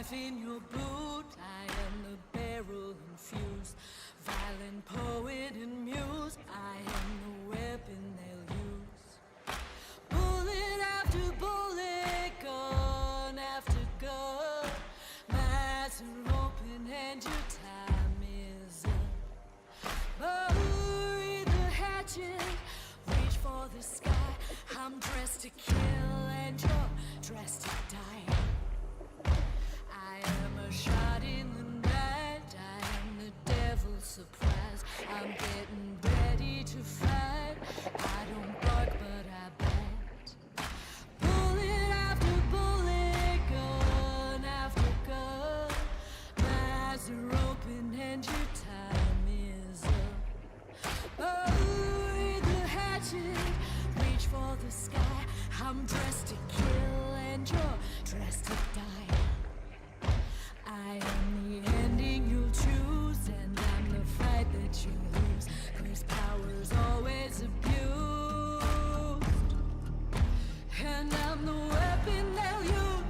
knife in your boot. I am the barrel infused, violent poet and muse. I am the weapon they'll use. Bullet after bullet, gun after gun. Mass are open and your time is up. Bury the hatchet, reach for the sky. I'm dressed to kill and you're dressed to die. I am a shot in the night. I am the devil's surprise. I'm getting ready to fight. I don't bark but I bite. Bullet after bullet, gun after gun. My eyes are open and your time is up. Bury the hatchet, reach for the sky. I'm dressed to kill and you're dressed to die. I am the ending you'll choose, and I'm the fight that you lose, 'cause power's always abused, and I'm the weapon they'll use.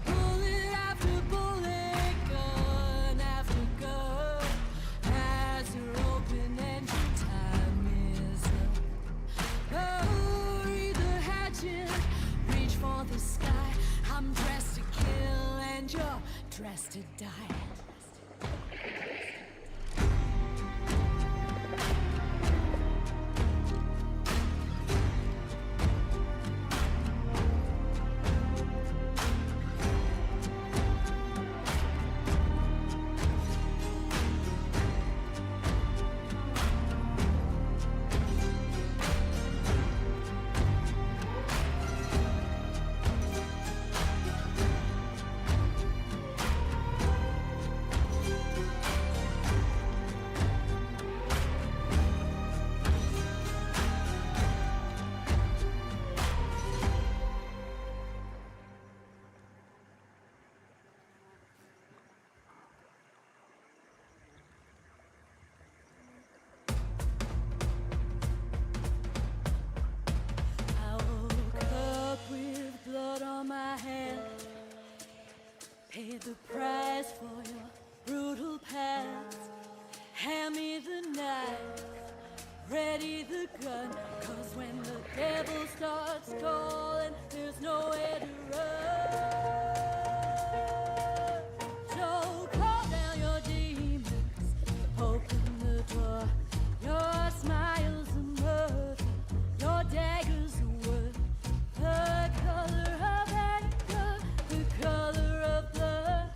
Bullet after bullet, gun after gun. Eyes are open and your time is up. Bury the hatchet, reach for the sky. I'm dressed to kill and you're dressed to die. I woke up with blood on my hands, paid the price for your brutal past. Hand me the knife, ready the gun, 'cause when the devil starts calling, there's nowhere to run. So call down your demons, open the door. Your smile's a murder, your dagger's a word. The color of anger, the color of blood.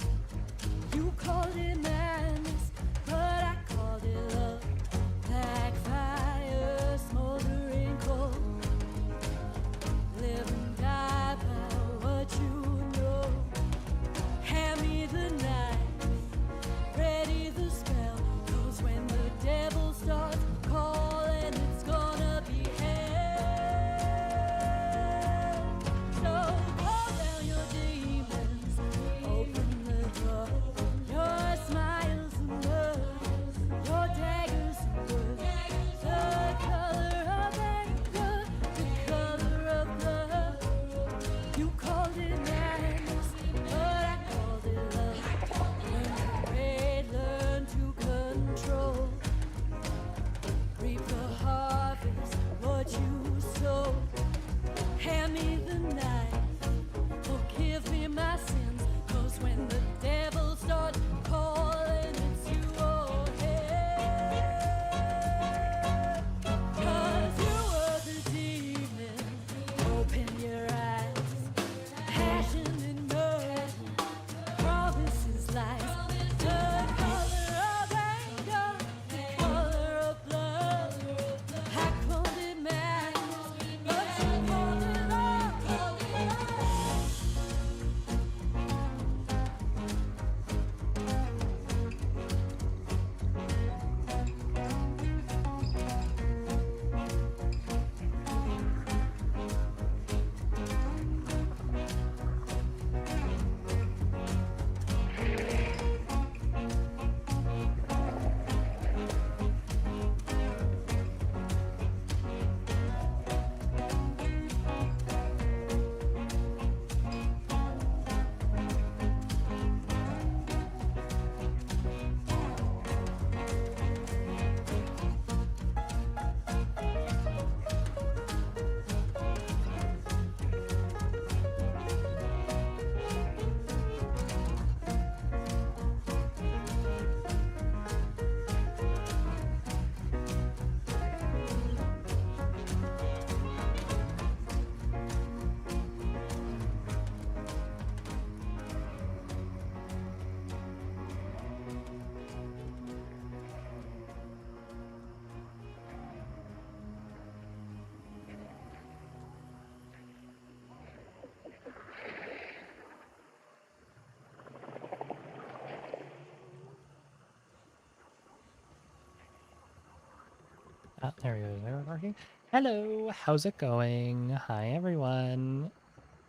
There we go. They're working. Hello, how's it going? Hi, everyone.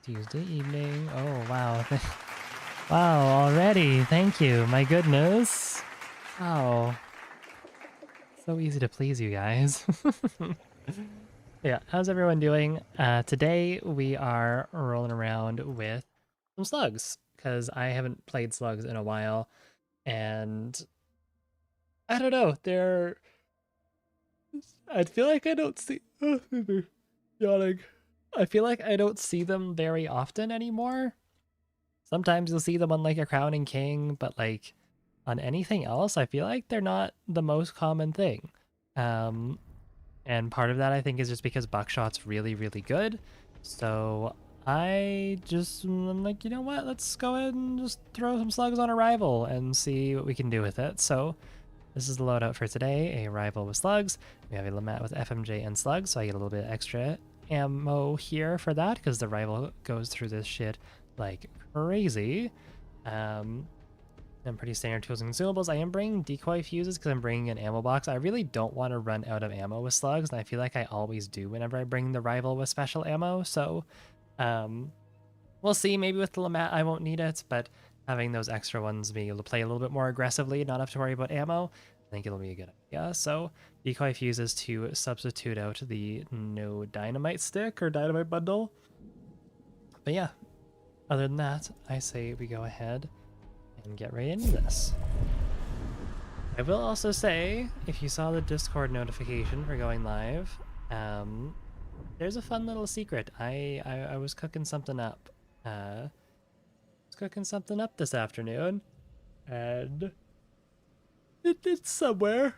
Tuesday evening. Oh, wow. Wow, already. Thank you. My goodness. Wow. So easy to please you guys. Yeah, how's everyone doing? Today we are rolling around with some slugs because I haven't played slugs in a while, and I don't know. I feel like I don't see. Oh, excuse me. Yawning. I feel like I don't see them very often anymore. Sometimes you'll see them on like a Crowning King, but like on anything else, I feel like they're not the most common thing. Um, and part of that I think is just because buckshot's really, really good. So I'm like, you know what? Let's go ahead and just throw some slugs on a rival and see what we can do with it. So this is the loadout for today, a rival with slugs. We have a Lamat with FMJ and slugs, so I get a little bit extra ammo here for that because the rival goes through this shit like crazy. And pretty standard tools and consumables. I am bringing decoy fuses because I'm bringing an ammo box. I really don't want to run out of ammo with slugs, and I feel like I always do whenever I bring the rival with special ammo. So we'll see. Maybe with the Lamat I won't need it, but having those extra ones be able to play a little bit more aggressively, not have to worry about ammo, I think it'll be a good idea. So decoy fuses to substitute out the no dynamite stick or dynamite bundle. But yeah, other than that, I say we go ahead and get right into this. I will also say, if you saw the Discord notification for going live, there's a fun little secret. I was cooking something up. This afternoon, and it's somewhere.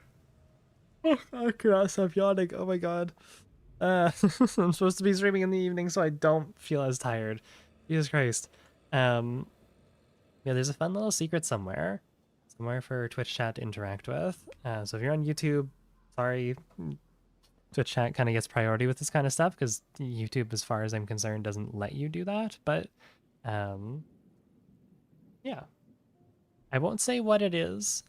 Oh, I cannot stop yawning. Oh my god. I'm supposed to be streaming in the evening, so I don't feel as tired. Jesus Christ. Yeah, there's a fun little secret somewhere for Twitch chat to interact with. So if you're on YouTube, sorry, Twitch chat kind of gets priority with this kind of stuff because YouTube, as far as I'm concerned, doesn't let you do that. But yeah, I won't say what it is.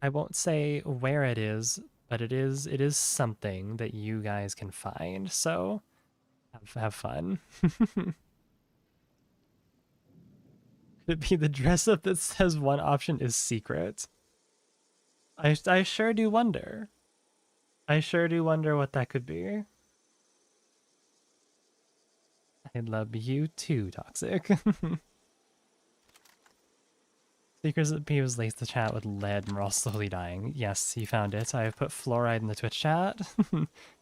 I won't say where it is, but it is something that you guys can find. So have fun. Could it be the dress up that says one option is secret? I sure do wonder. I sure do wonder what that could be. I love you too, Toxic. Seekers of Peeves laced the chat with lead and we're all slowly dying. Yes, you found it. I have put fluoride in the Twitch chat.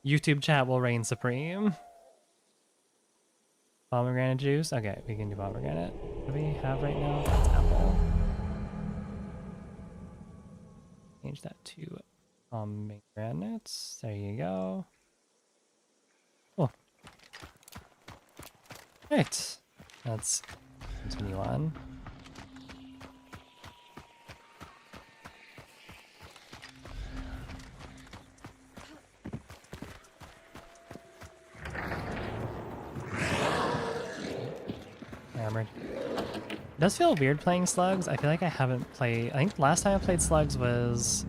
YouTube chat will reign supreme. Pomegranate juice? Okay, we can do pomegranate. What do we have right now? That's apple. Change that to pomegranates. There you go. Cool. Right. Let's continue on. Hammered. It does feel weird playing slugs. I feel like I haven't played... I think last time I played slugs was...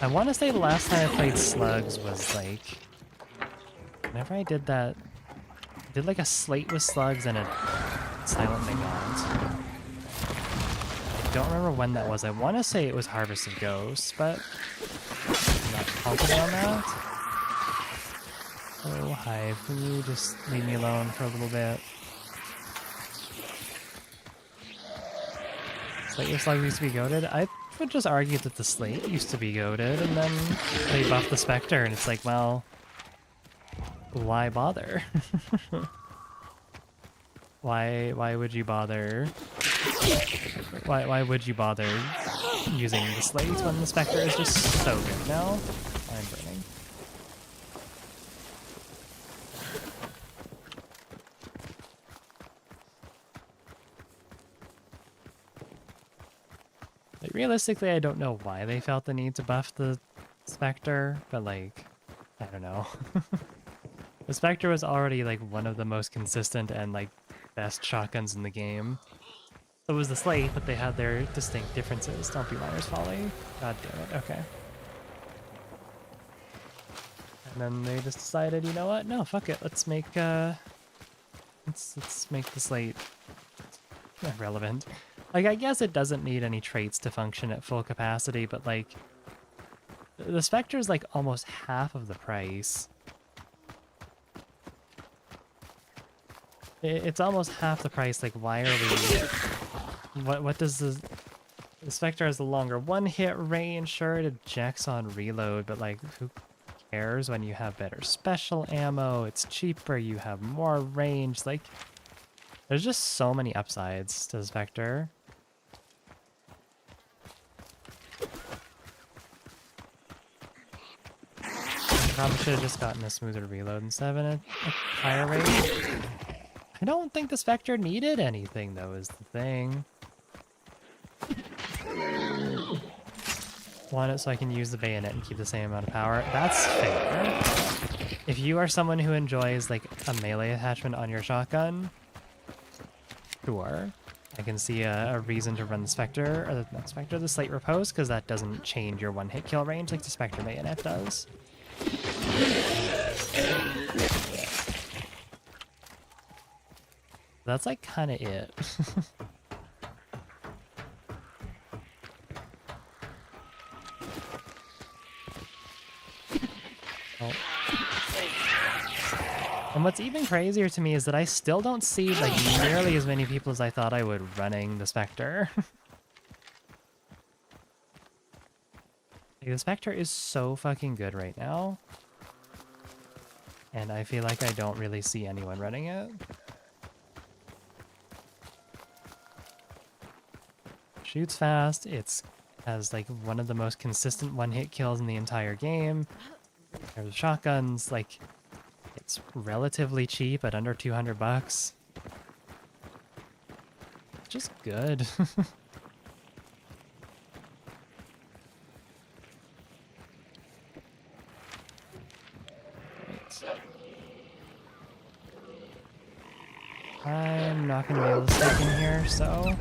I want to say the last time I played slugs was like... Whenever I did that... I did like a slate with slugs and a silent Negant. I don't remember when that was. I want to say it was Harvest of Ghosts, but I'm not confident on that. Oh, Hive, can you just leave me alone for a little bit? Slate with slugs used to be goated. I would just argue that the slate used to be goated, and then they buffed the Spectre, and it's like, well, why bother? Why would you bother? Why would you bother using the slate when the Spectre is just so good now? I'm burning. Like, realistically, I don't know why they felt the need to buff the Spectre, but like, I don't know. The Spectre was already like one of the most consistent and like best shotguns in the game. So it was the slate, but they had their distinct differences. Don't be Miner's Folly. God damn it. Okay. And then they just decided, you know what? No, fuck it. Let's make let's make the slate relevant. Like, I guess it doesn't need any traits to function at full capacity, but like the Spectre is like almost half of the price. It's almost half the price. Like, why are we? What does the Spectre has the longer one-hit range? Sure, it ejects on reload, but like, who cares when you have better special ammo? It's cheaper. You have more range. Like, there's just so many upsides to the Spectre. Probably should have just gotten a smoother reload instead of a higher rate. I don't think the Spectre needed anything, though, is the thing. Want it so I can use the bayonet and keep the same amount of power. That's fair. If you are someone who enjoys, like, a melee attachment on your shotgun, sure. I can see a reason to run the Spectre, or not Spectre, the Slate Repose, because that doesn't change your one-hit kill range like the Spectre bayonet does. That's like kind of it. Oh. And what's even crazier to me is that I still don't see like nearly as many people as I thought I would running the Spectre. Like, the Spectre is so fucking good right now. And I feel like I don't really see anyone running it. Shoots fast. It's has like one of the most consistent one-hit kills in the entire game. There's shotguns. Like, it's relatively cheap at under 200 bucks. Just good. I'm not going to be able to stick in here, so...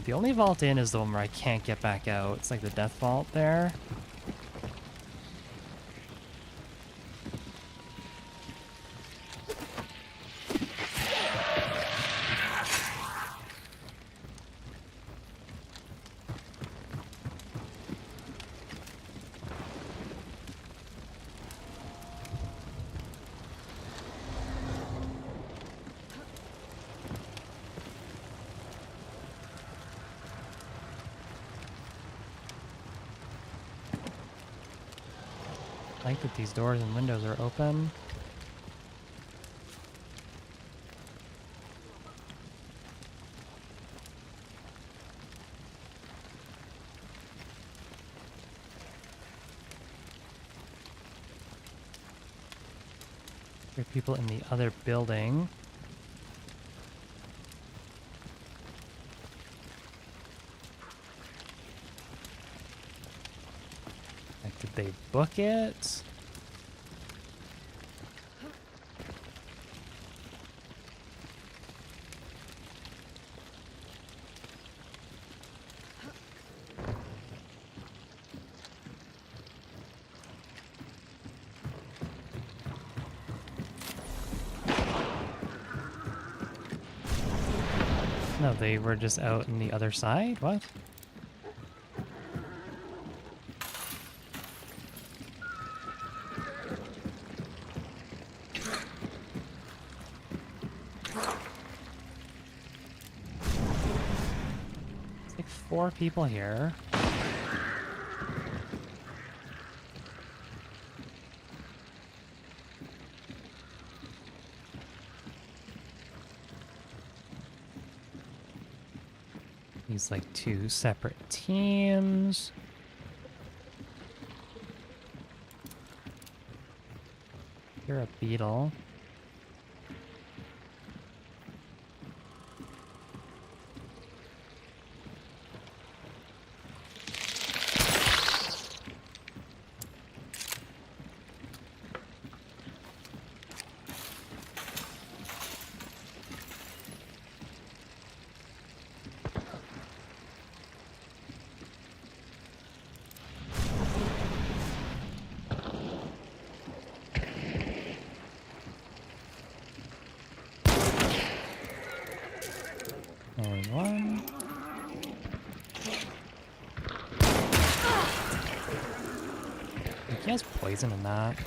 The only vault in is the one where I can't get back out. It's like the death vault there. I like that these doors and windows are open. There are people in the other building. Like, did they book it? No, they were just out on the other side? What? It's like 4 people here. These like 2 separate teams. You're a beetle. he has poison in that.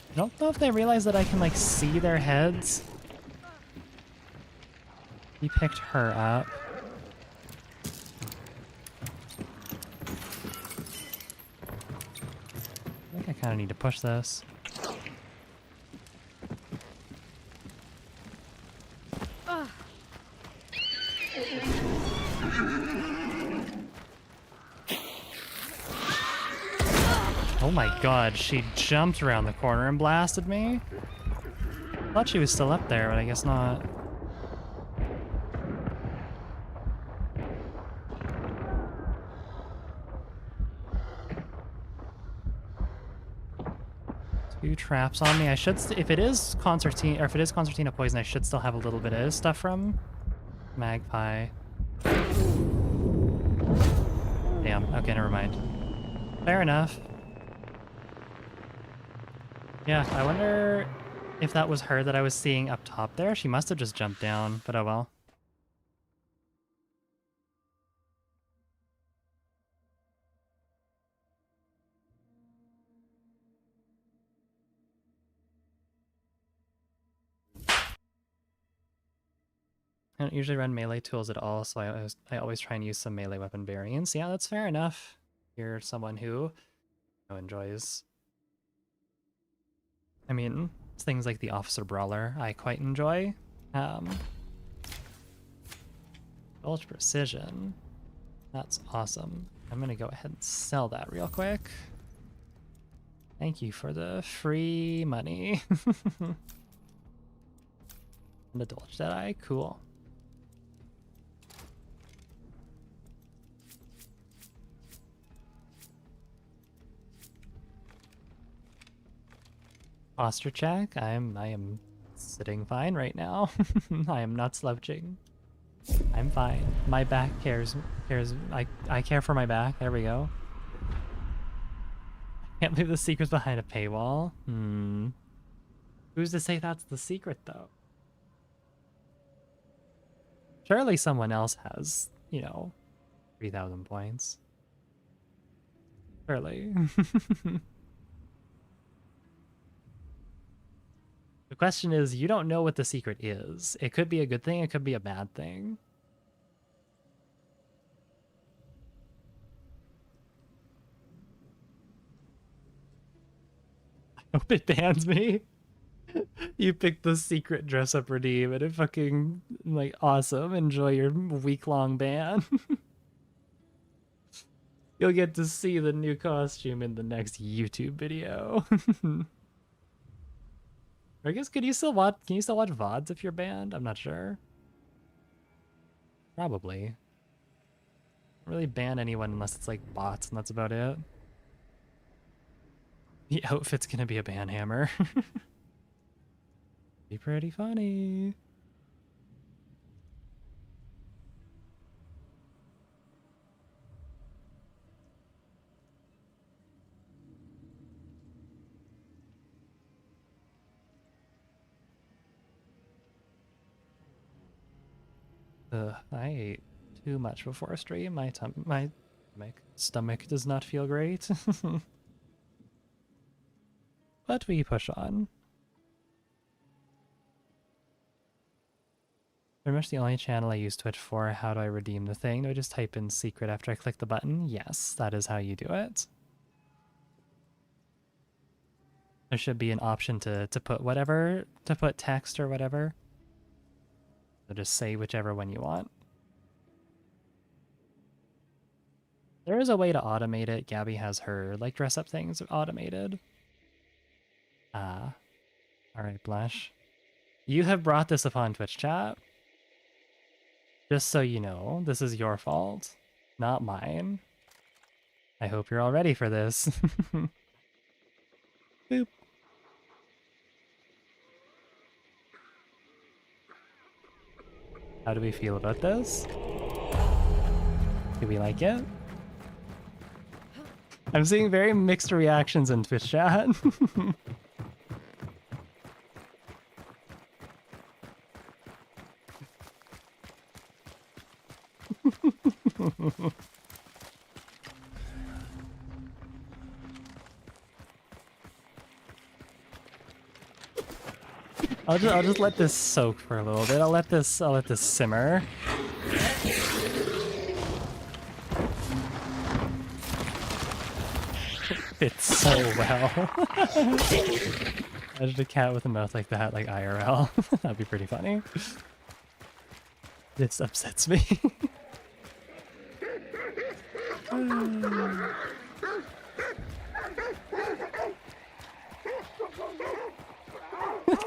I don't know if they realize that I can, like, see their heads. He picked her up. I think I kind of need to push this. Oh my god, she jumped around the corner and blasted me. Thought she was still up there, but I guess not. Two traps on me. I should, if it is concertina, or if it is concertina poison, I should still have a little bit of stuff from Magpie. Damn. Okay, never mind. Fair enough. Yeah, I wonder if that was her that I was seeing up top there. She must have just jumped down, but oh well. I don't usually run melee tools at all, so I always try and use some melee weapon variants. Yeah, that's fair enough. You're someone who enjoys... I mean, things like the Officer Brawler I quite enjoy. Bulge Precision. That's awesome. I'm gonna go ahead and sell that real quick. Thank you for the free money. And the Dolch Deadeye, cool. Posture check. I am sitting fine right now. I am not slouching. I'm fine. My back cares. I care for my back. There we go. Can't leave the secrets behind a paywall. Who's to say that's the secret, though? Surely someone else has, you know, 3,000 points. Surely. The question is, you don't know what the secret is. It could be a good thing, it could be a bad thing. I hope it bans me. You picked the secret dress-up redeem and it fucking, like, awesome. Enjoy your week-long ban. You'll get to see the new costume in the next YouTube video. I guess can you still watch VODs if you're banned? I'm not sure. Probably. Don't really ban anyone unless it's like bots and that's about it. The outfit's gonna be a ban hammer. Be pretty funny. I ate too much before stream. My stomach does not feel great. But we push on. Pretty much the only channel I use Twitch for. How do I redeem the thing? Do I just type in secret after I click the button? Yes, that is how you do it. There should be an option to put whatever, to put text or whatever. So just say whichever one you want. There is a way to automate it. Gabby has her like dress up things automated. Alright, Blush. You have brought this upon Twitch chat. Just so you know, this is your fault, not mine. I hope you're all ready for this. Boop. How do we feel about this? Do we like it? I'm seeing very mixed reactions in Twitch chat. I'll just let this soak for a little bit. I'll let this simmer. Fits so well. Imagine a cat with a mouth like that, like IRL. That'd be pretty funny. This upsets me.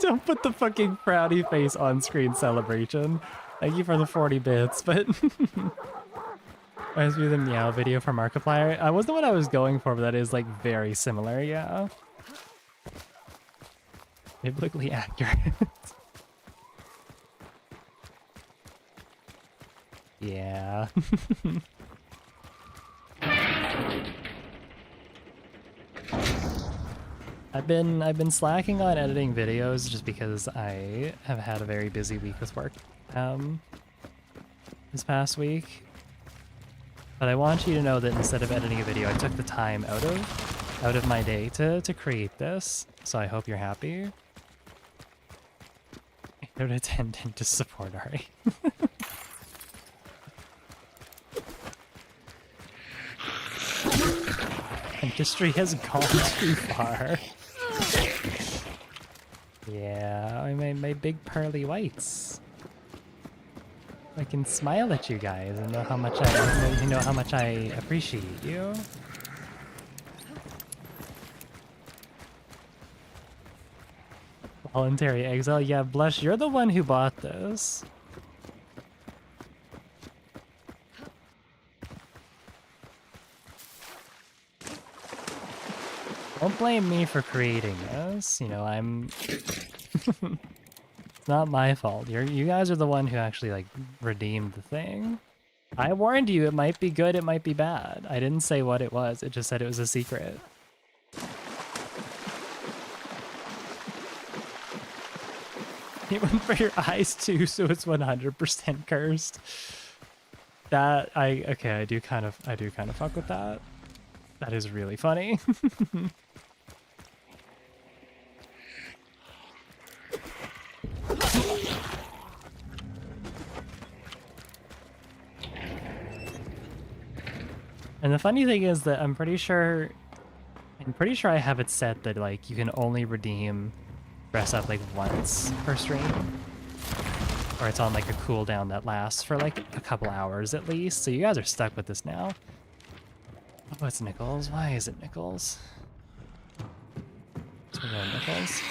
Don't put the fucking frowny face on screen, Celebration. Thank you for the 40 bits, but reminds me of the meow video from Markiplier. I wasn't what I was going for, but that is like very similar, yeah. Biblically accurate. Yeah. I've been slacking on editing videos just because I have had a very busy week with work this past week. But I want you to know that instead of editing a video, I took the time out of my day to create this. So I hope you're happy. I don't attend to support Ari. Industry has gone too far. Yeah, I made my big pearly whites. I can smile at you guys and know how much I appreciate you. Voluntary exile. Yeah, Blush, you're the one who bought this. Don't blame me for creating this. You know, it's not my fault. You guys are the one who actually, like, redeemed the thing. I warned you, it might be good, it might be bad. I didn't say what it was, it just said it was a secret. It went for your eyes too, so it's 100% cursed. Okay, I do kind of fuck with that. That is really funny. And the funny thing is that I'm pretty sure I have it set that like you can only redeem dress up like once per stream. Or it's on like a cooldown that lasts for like a couple hours at least. So you guys are stuck with this now. Oh, it's Nichols. Why is it Nichols? It's Nichols.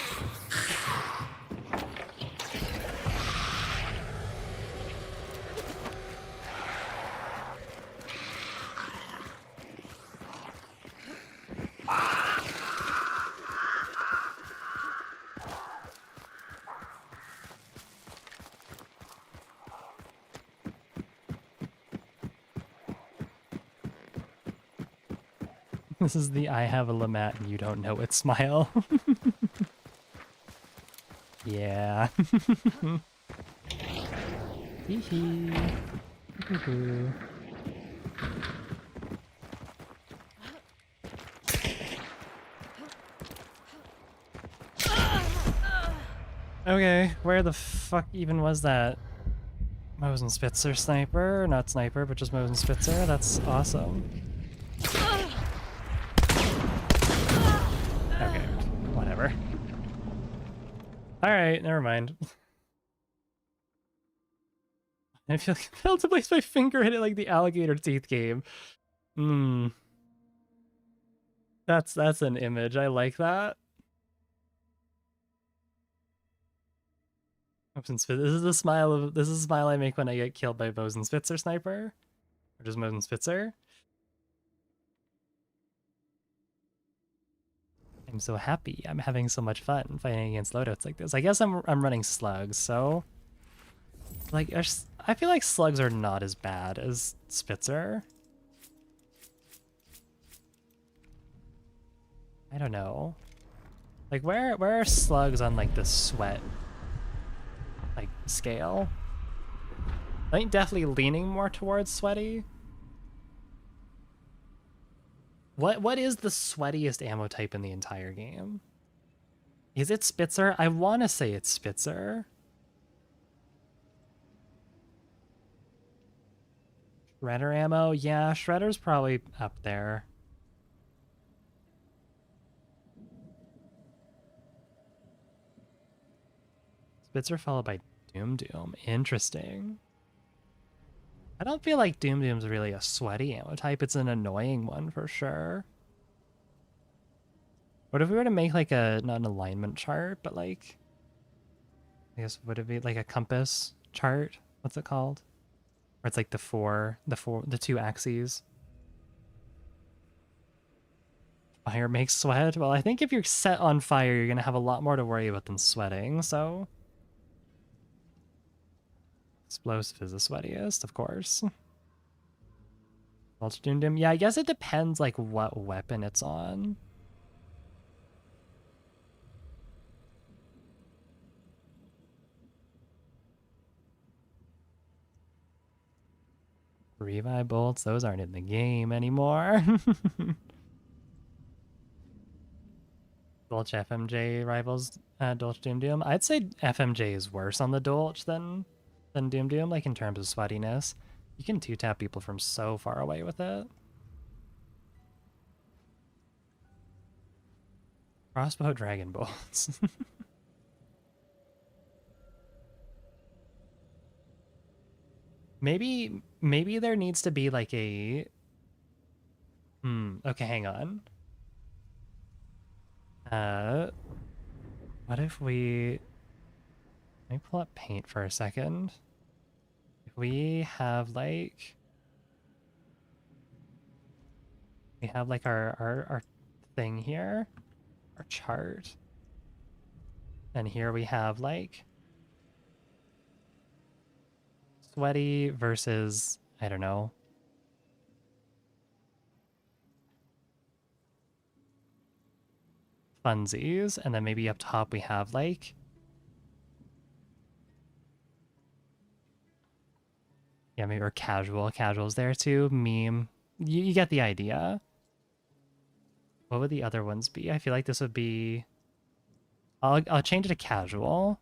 This is the I have a Lamat and you don't know it smile. Yeah. Hee hee. Hoo-hoo. Okay, where the fuck even was that? Mosin Spitzer sniper? Not sniper, but just Mosin Spitzer? That's awesome. Okay, whatever. Alright, never mind. I feel compelled to place my finger in it like the alligator teeth game. That's an image. I like that. This is the smile I make when I get killed by Mosin Spitzer sniper. Or just Mosin Spitzer. I'm so happy. I'm having so much fun fighting against loadouts like this. I guess I'm running slugs, so like I feel like slugs are not as bad as Spitzer. I don't know. Like where are slugs on like the sweat like scale? I think definitely leaning more towards sweaty, What is the sweatiest ammo type in the entire game? Is it Spitzer? I want to say it's Spitzer. Shredder ammo? Yeah, Shredder's probably up there. Spitzer followed by Doom Doom. Interesting. I don't feel like Doom Doom's really a sweaty ammo type. It's an annoying one for sure. What if we were to make like a, not an alignment chart, but like, I guess would it be like a compass chart? What's it called? Where it's like the two axes. Fire makes sweat. Well, I think if you're set on fire, you're gonna have a lot more to worry about than sweating, so. Explosive is the sweatiest, of course. Ultra Doom Doom. Yeah, I guess it depends like what weapon it's on. Revive bolts, those aren't in the game anymore. Dolch FMJ rivals Dolch Doom Doom. I'd say FMJ is worse on the Dolch than Doom Doom, like in terms of sweatiness. You can two-tap people from so far away with it. Crossbow Dragon Bolts. Maybe there needs to be like a... okay, hang on. What if we... Let me pull up paint for a second. If we have like... We have like our thing here. Our chart. And here we have like... Sweaty versus, I don't know. Funsies. And then maybe up top we have like... Yeah, maybe or casual. Casual's there too. Meme. You get the idea. What would the other ones be? I feel like this would be... I'll change it to casual.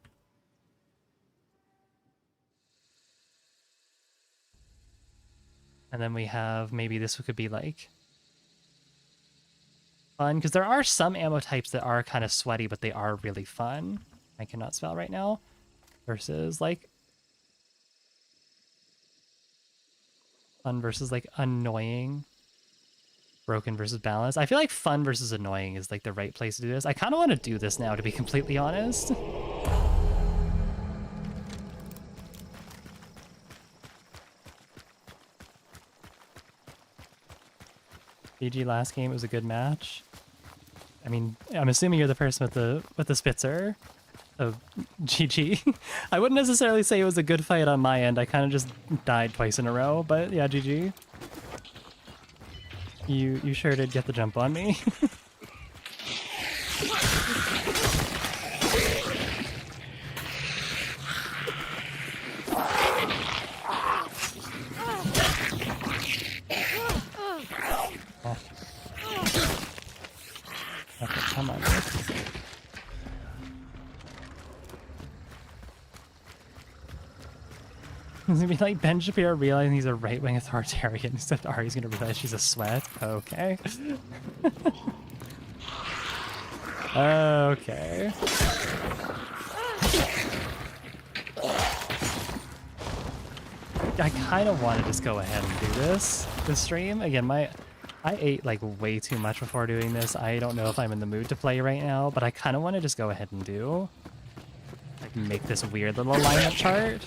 And then we have, maybe this could be like... Fun, because there are some ammo types that are kind of sweaty, but they are really fun. I cannot spell right now. Versus like... Fun versus like annoying. Broken versus balanced. I feel like fun versus annoying is like the right place to do this. I kind of want to do this now, to be completely honest. GG last game, it was a good match. I mean, I'm assuming you're the person with the Spitzer. So, GG. I wouldn't necessarily say it was a good fight on my end. I kind of just died twice in a row, but yeah, GG. You sure did get the jump on me. Oh. Okay, come on. It's gonna be like Ben Shapiro realizing he's a right-wing authoritarian, except Ari's gonna realize she's a sweat. Okay. Okay. I kind of want to just go ahead and do this stream. Again, I ate like way too much before doing this. I don't know if I'm in the mood to play right now, but I kind of want to just go ahead and do. Like make this weird little lineup chart.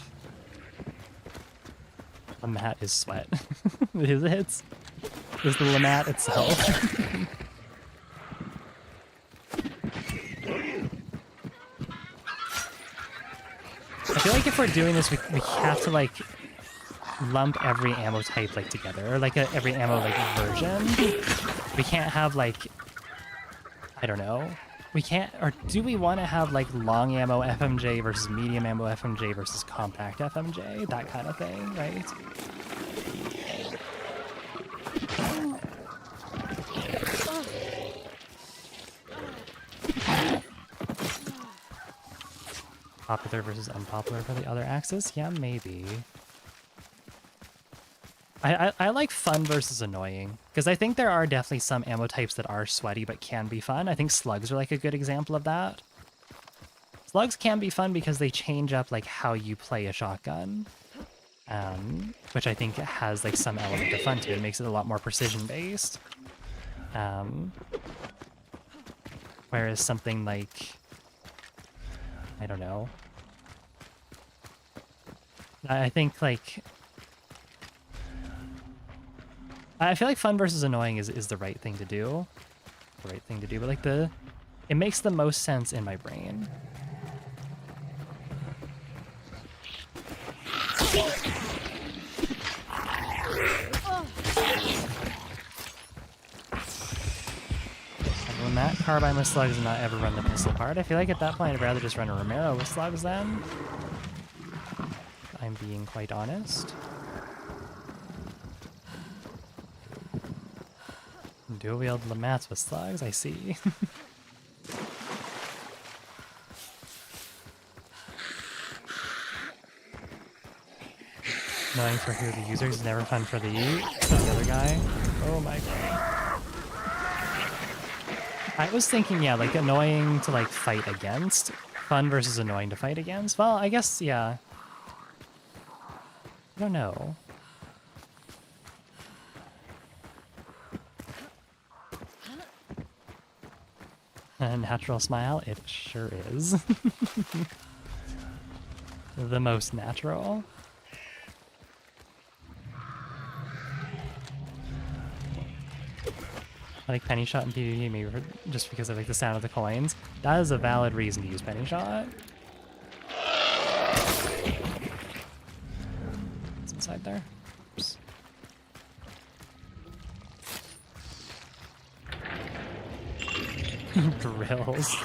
Lamat is sweat. It's the Lamat itself. I feel like if we're doing this, we have to like lump every ammo type like together, or like every ammo like version. We can't have like, I don't know. We can't, or do we want to have like long ammo FMJ versus medium ammo FMJ versus compact FMJ? That kind of thing, right? Popular versus unpopular for the other axis? Yeah, maybe. I like fun versus annoying, because I think there are definitely some ammo types that are sweaty but can be fun. I think slugs are like a good example of that. Slugs can be fun because they change up like how you play a shotgun, which I think has like some element of fun to it. It makes it a lot more precision based. Whereas something like, I don't know. I think like, I feel like fun versus annoying is the right thing to do. The right thing to do, but like it makes the most sense in my brain. When that carbine with slugs and not ever run the pistol part, I feel like at that point I'd rather just run a Romero with slugs then. I'm being quite honest. Dual wield Lamats with slugs, I see. Knowing for who the user is never fun for the other guy. Oh my god. I was thinking, yeah, like annoying to like fight against. Fun versus annoying to fight against. Well, I guess, yeah. I don't know. A natural smile? It sure is. The most natural. I like penny shot and PvP maybe just because I like the sound of the coins. That is a valid reason to use penny shot. What's inside there? Oops. Drills.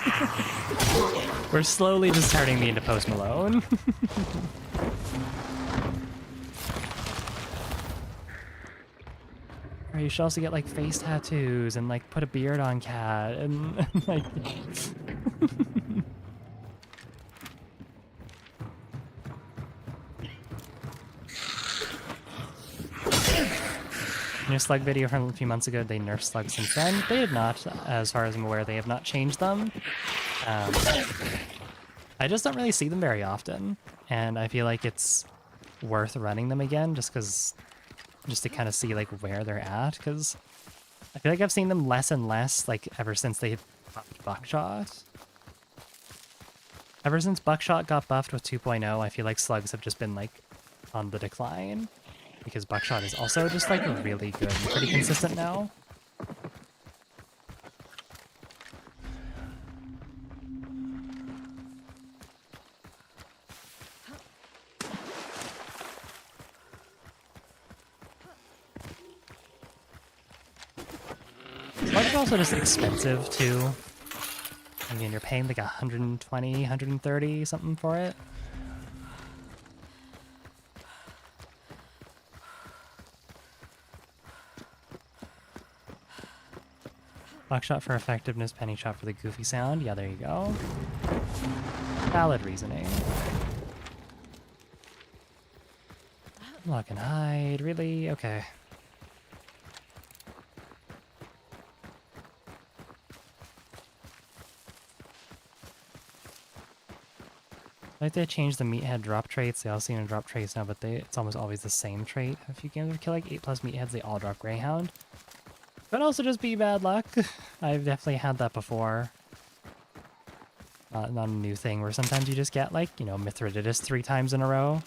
We're slowly just turning me into Post Malone. Or you should also get like face tattoos and like put a beard on Cat and like. New slug video from a few months ago, they nerfed slugs since then. They did not, as far as I'm aware, they have not changed them. I just don't really see them very often, and I feel like it's worth running them again just to kind of see like where they're at, because I feel like I've seen them less and less like ever since they buffed Buckshot. Ever since Buckshot got buffed with 2.0, I feel like slugs have just been like on the decline. Because Buckshot is also just like really good and pretty consistent now. Slugs are also just expensive too. I mean, you're paying like 120, 130 something for it. Buckshot for effectiveness, penny shot for the goofy sound. Yeah, there you go. Valid reasoning. Lock and hide, really? Okay. I like they changed the meathead drop traits. They all seem to drop traits now, but it's almost always the same trait. A few games where kill like 8+ meatheads, they all drop Greyhound. Could also just be bad luck. I've definitely had that before. Not a new thing where sometimes you just get like, you know, Mithridatus 3 times in a row.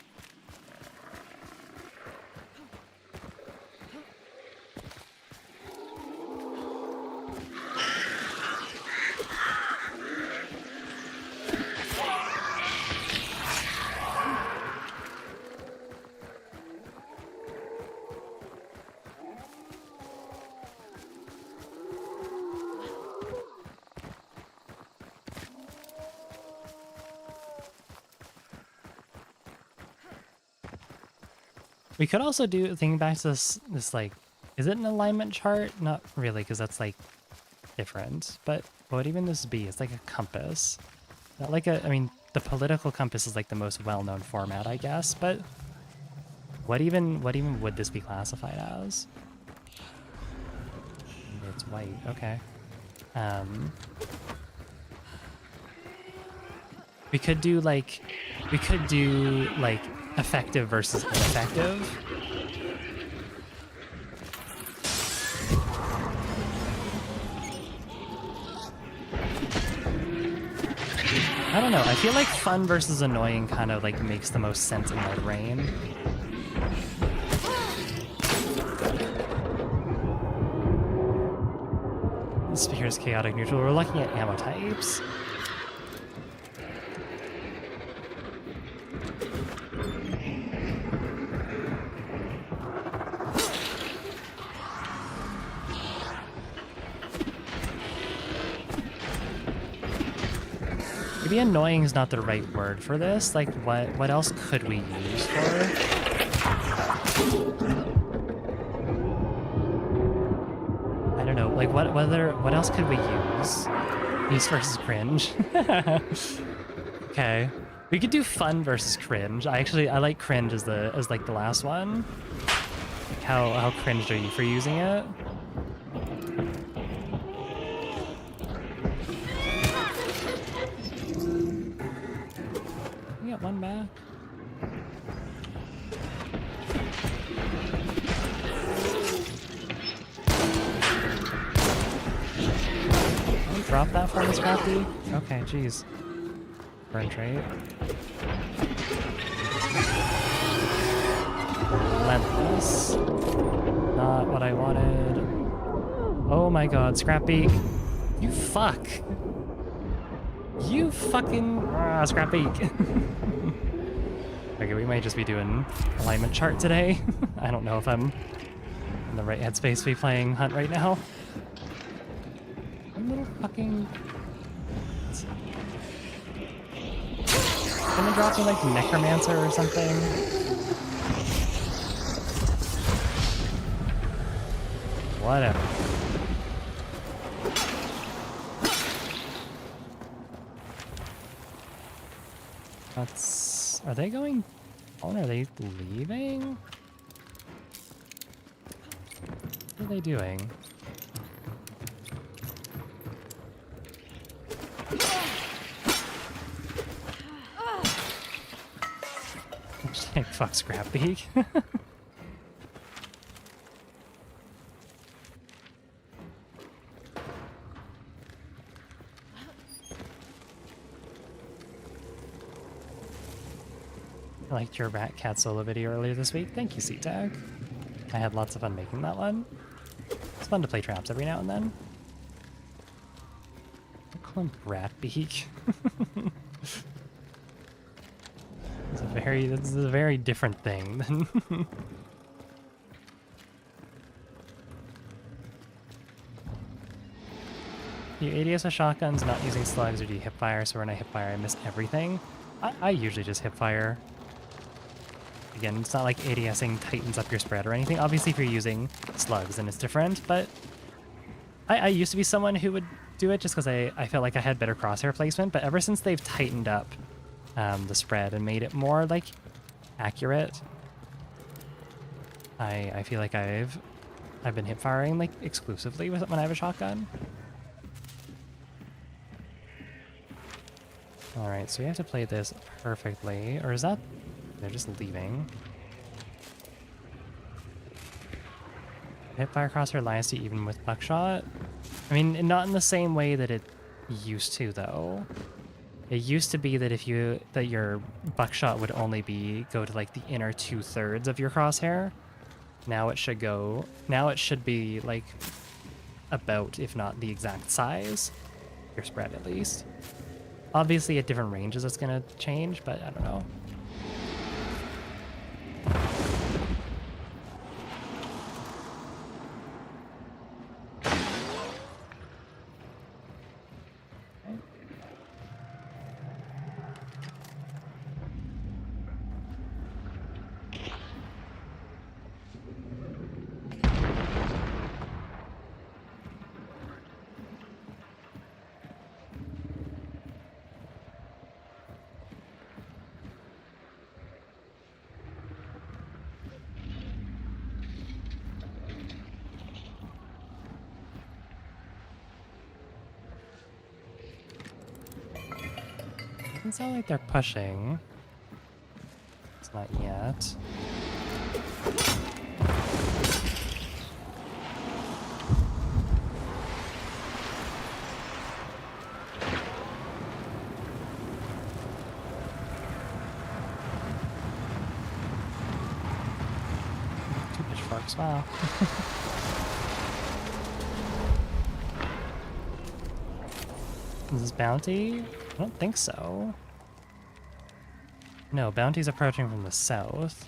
We could also do, thinking back to this like, is it an alignment chart? Not really, because that's like different. But what would even this be? It's like a compass. Not like a, I mean, the political compass is like the most well-known format, I guess, but what even would this be classified as? It's white, okay. We could do like effective versus ineffective. I don't know, I feel like fun versus annoying kind of like makes the most sense in my brain. The sphere is chaotic neutral. We're looking at ammo types. Maybe annoying is not the right word for this. Like, what else could we use for? I don't know. Like, what else could we use? Use versus cringe. Okay, we could do fun versus cringe. I like cringe as like the last one. Like how cringed are you for using it? One back. Don't drop that for us, Scrappy. Okay, jeez. Burn trait. Relentless. Not what I wanted. Oh my god, Scrappy. You fuck. You fucking Scrappy. Okay, we might just be doing alignment chart today. I don't know if I'm in the right headspace to be playing Hunt right now. One little fucking... Gonna drop me like Necromancer or something? Whatever. Are they going on? Are they leaving? What are they doing? Fuck Scrapbeak. I liked your Rat Cat solo video earlier this week. Thank you, C-Tag. I had lots of fun making that one. It's fun to play traps every now and then. I call him Ratbeak. This is a very different thing than Do you ADS with shotguns, not using slugs, or do you hipfire? So when I hipfire, I miss everything. I usually just hipfire. Again, it's not like ADSing tightens up your spread or anything. Obviously, if you're using slugs, then it's different, but I used to be someone who would do it just because I felt like I had better crosshair placement, but ever since they've tightened up the spread and made it more, like, accurate, I feel like I've been hipfiring, like, exclusively with it when I have a shotgun. Alright, so we have to play this perfectly, or is that... They're just leaving. Hipfire crosshair lies to even with buckshot. I mean, not in the same way that it used to, though. It used to be that that your buckshot would only go to like the inner 2/3 of your crosshair. Now it should be like about, if not the exact size, your spread at least. Obviously at different ranges it's gonna change, but I don't know. Doesn't sound like they're pushing. It's not yet. Two pitchforks, wow. Is this bounty? I don't think so. No, bounty's approaching from the south.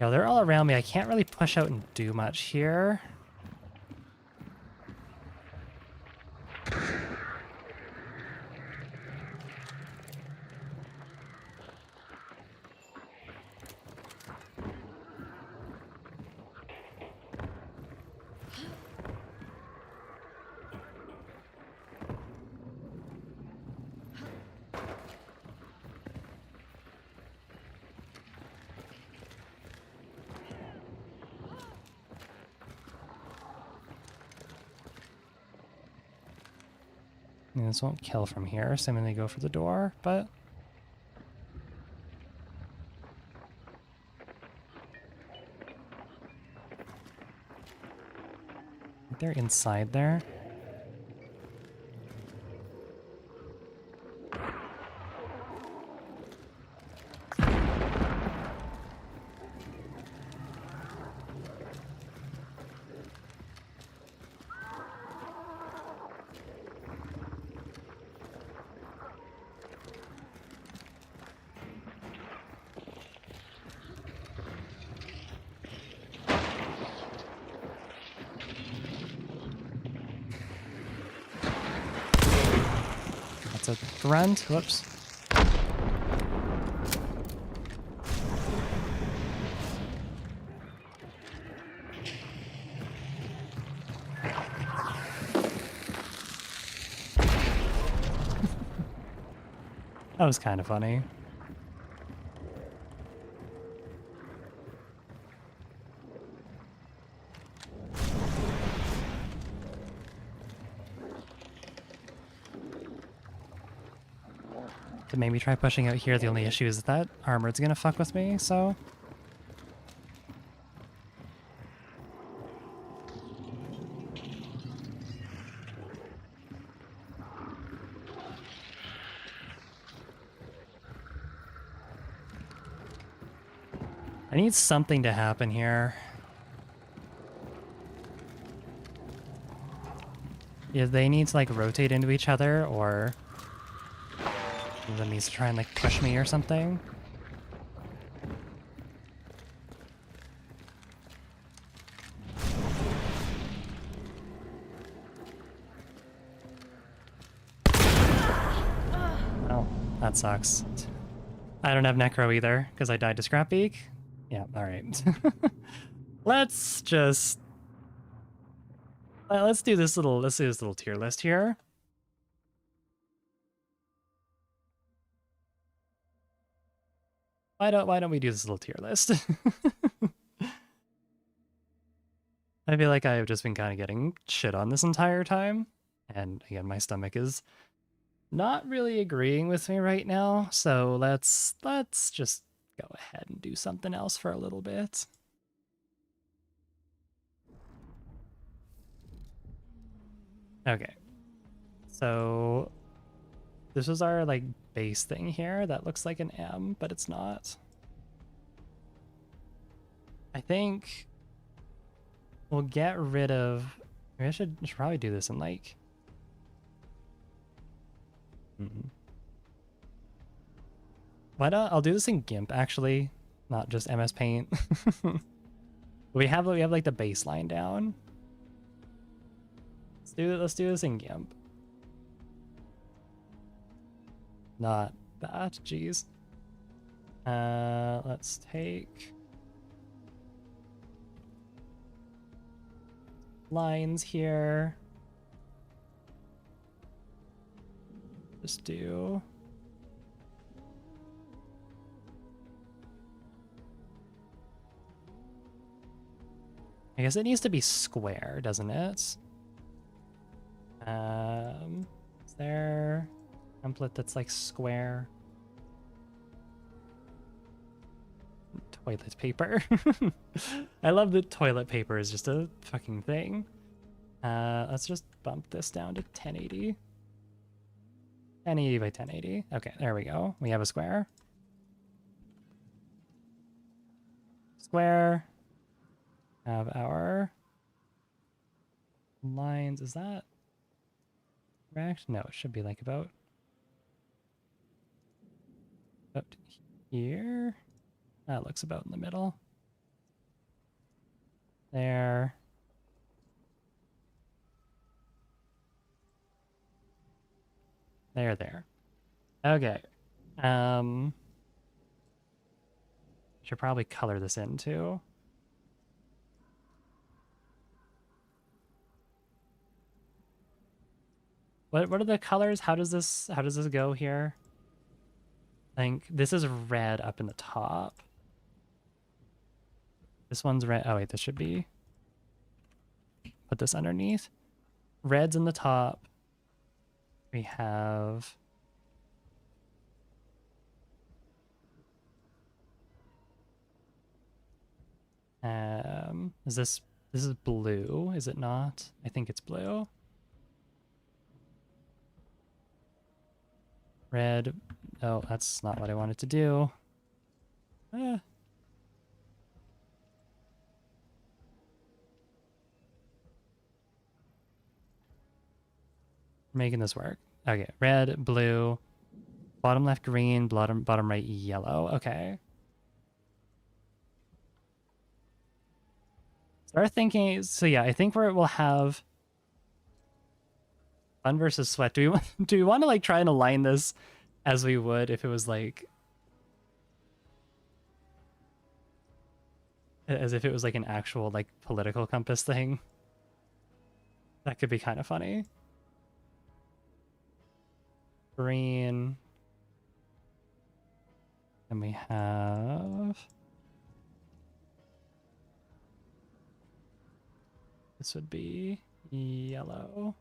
Yo, they're all around me. I can't really push out and do much here. This won't kill from here, so I'm gonna go for the door, but... they're inside there. That's a grunt. Whoops. That was kind of funny. To maybe try pushing out here, the only issue is that armored's gonna fuck with me, so... I need something to happen here. Yeah, they need to like rotate into each other, or one of them needs to try and like push me or something. Oh, that sucks. I don't have Necro either, because I died to Scrapbeak. Yeah, alright. Let's just... let's do this little tier list here. Why don't we do this little tier list? I feel like I have just been kind of getting shit on this entire time. And again, my stomach is not really agreeing with me right now, so let's just go ahead and do something else for a little bit. Okay. So this is our like base thing here that looks like an M, but it's not. I think we'll get rid of... maybe I should probably do this in like... Why not? I'll do this in GIMP actually, not just MS Paint. we have like the baseline down. Let's do this in GIMP. Not that, jeez. Let's take lines here. Just do I guess it needs to be square, doesn't it? Is there a template that's like square? Toilet paper. I love that toilet paper is just a fucking thing. Let's just bump this down to 1080. 1080 by 1080. Okay, there we go. We have a square. Square. Have our lines. Is that correct? No, it should be like about here. That looks about in the middle. There. There. Okay. Should probably color this in too. What are the colors? How does this go here? I think this is red up in the top. This one's red. Oh wait, this should be. Put this underneath. Red's in the top. We have this is blue, is it not? I think it's blue. Red. Oh, that's not what I wanted to do. Making this work. Okay, red, blue, bottom left green, bottom right yellow. Okay. Start thinking. So yeah, I think we'll have fun versus sweat. Do we want to like try and align this as we would if it was like as if it was like an actual like political compass thing? That could be kind of funny. Green. And we have this would be yellow.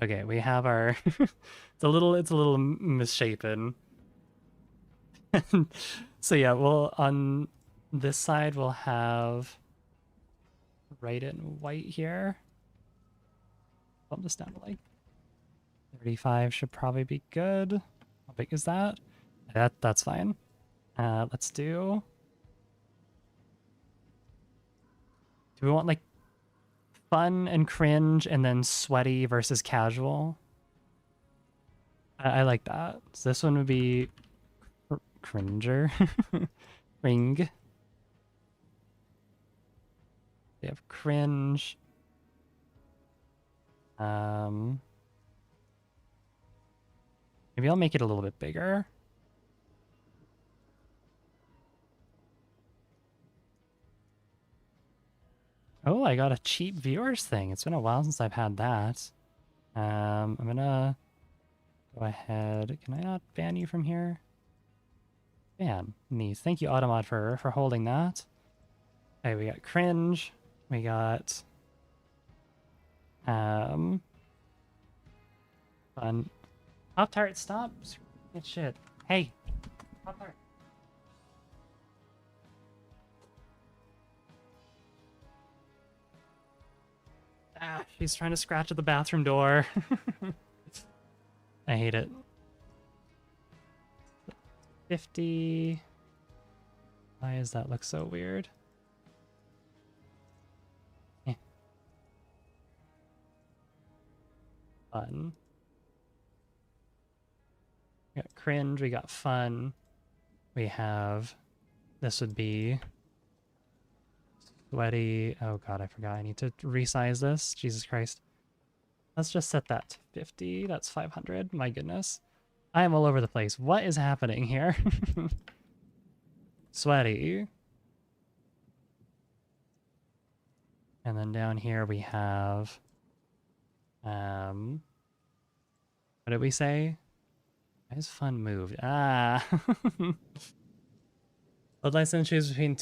Okay, we have our it's a little misshapen. So yeah, well on this side we'll have right in white here. Bump this down to like 35 should probably be good. How big is that? That's fine. Let's do we want like fun and cringe and then sweaty versus casual? I like that. So this one would be cringer. Ring. We have cringe. Maybe I'll make it a little bit bigger. Oh, I got a cheap viewers thing. It's been a while since I've had that. I'm gonna go ahead. Can I not ban you from here? Ban. Neat. Thank you, Automod, for holding that. Okay, we got cringe. We got fun. Pop-Tart, stop. Get shit. Hey, Pop-Tart. Ah, she's trying to scratch at the bathroom door. I hate it. 50. Why does that look so weird? Fun. We got cringe, we got fun. We have, this would be sweaty. Oh god, I forgot. I need to resize this. Jesus Christ. Let's just set that to 50. That's 500. My goodness. I am all over the place. What is happening here? Sweaty. And then down here we have, what did we say? Why is fun moved? Ah. Blood license choose between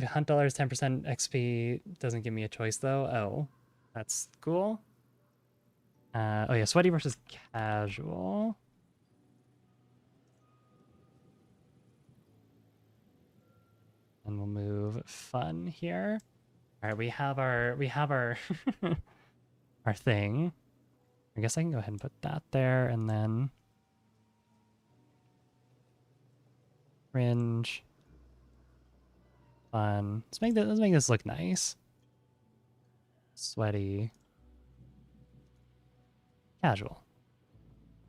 hunt dollars, 10% XP. Doesn't give me a choice though. Oh, that's cool. Oh yeah, sweaty versus casual. And we'll move fun here. All right, we have our our thing. I guess I can go ahead and put that there, and then cringe, fun. Let's make this look nice. Sweaty, casual.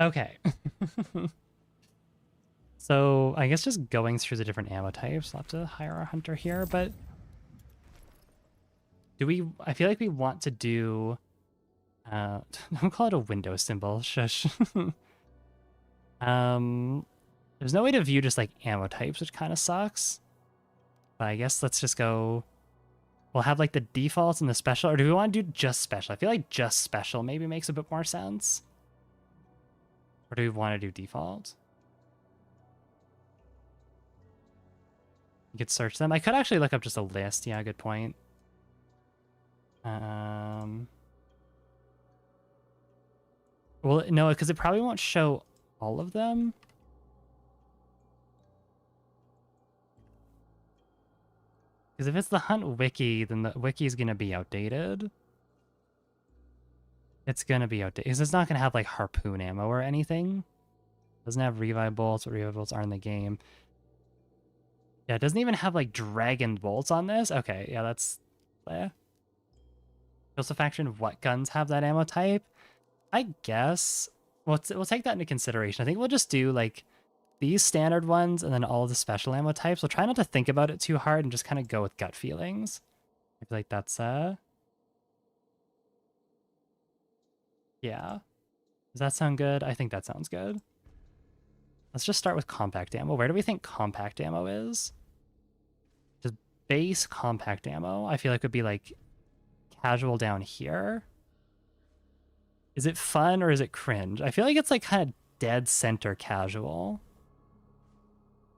Okay. So I guess just going through the different ammo types. I'll have to hire our hunter here, but do we? I feel like we want to do. Don't call it a window symbol. Shush. There's no way to view just like ammo types, which kind of sucks. But I guess let's just go. We'll have like the defaults and the special, or do we want to do just special? I feel like just special maybe makes a bit more sense. Or do we want to do default? You could search them. I could actually look up just a list. Yeah, good point. Well, no, because it probably won't show all of them. Because if it's the hunt wiki, then the wiki is going to be outdated. It's going to be outdated. It's not going to have like harpoon ammo or anything. It doesn't have revive bolts. What revive bolts are in the game. Yeah, it doesn't even have like dragon bolts on this. Okay, yeah, that's... Also faction, what guns have that ammo type? I guess we'll take that into consideration. I think we'll just do like these standard ones and then all of the special ammo types. We'll try not to think about it too hard and just kind of go with gut feelings. I feel like that's yeah. Does that sound good? I think that sounds good. Let's just start with compact ammo. Where do we think compact ammo is? Just base compact ammo. I feel like would be like casual down here. Is it fun or is it cringe? I feel like it's like kind of dead center casual.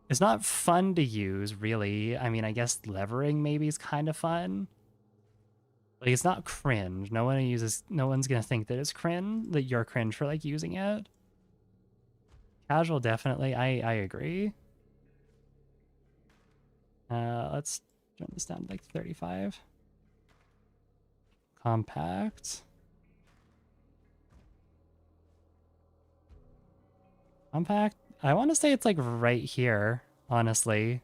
It's not fun to use, really. I mean, I guess levering maybe is kind of fun. Like, it's not cringe. No one's gonna think that it's cringe, that you're cringe for like using it. Casual, definitely. I agree. Let's turn this down to like 35. Compact. Compact. I want to say it's like right here, honestly.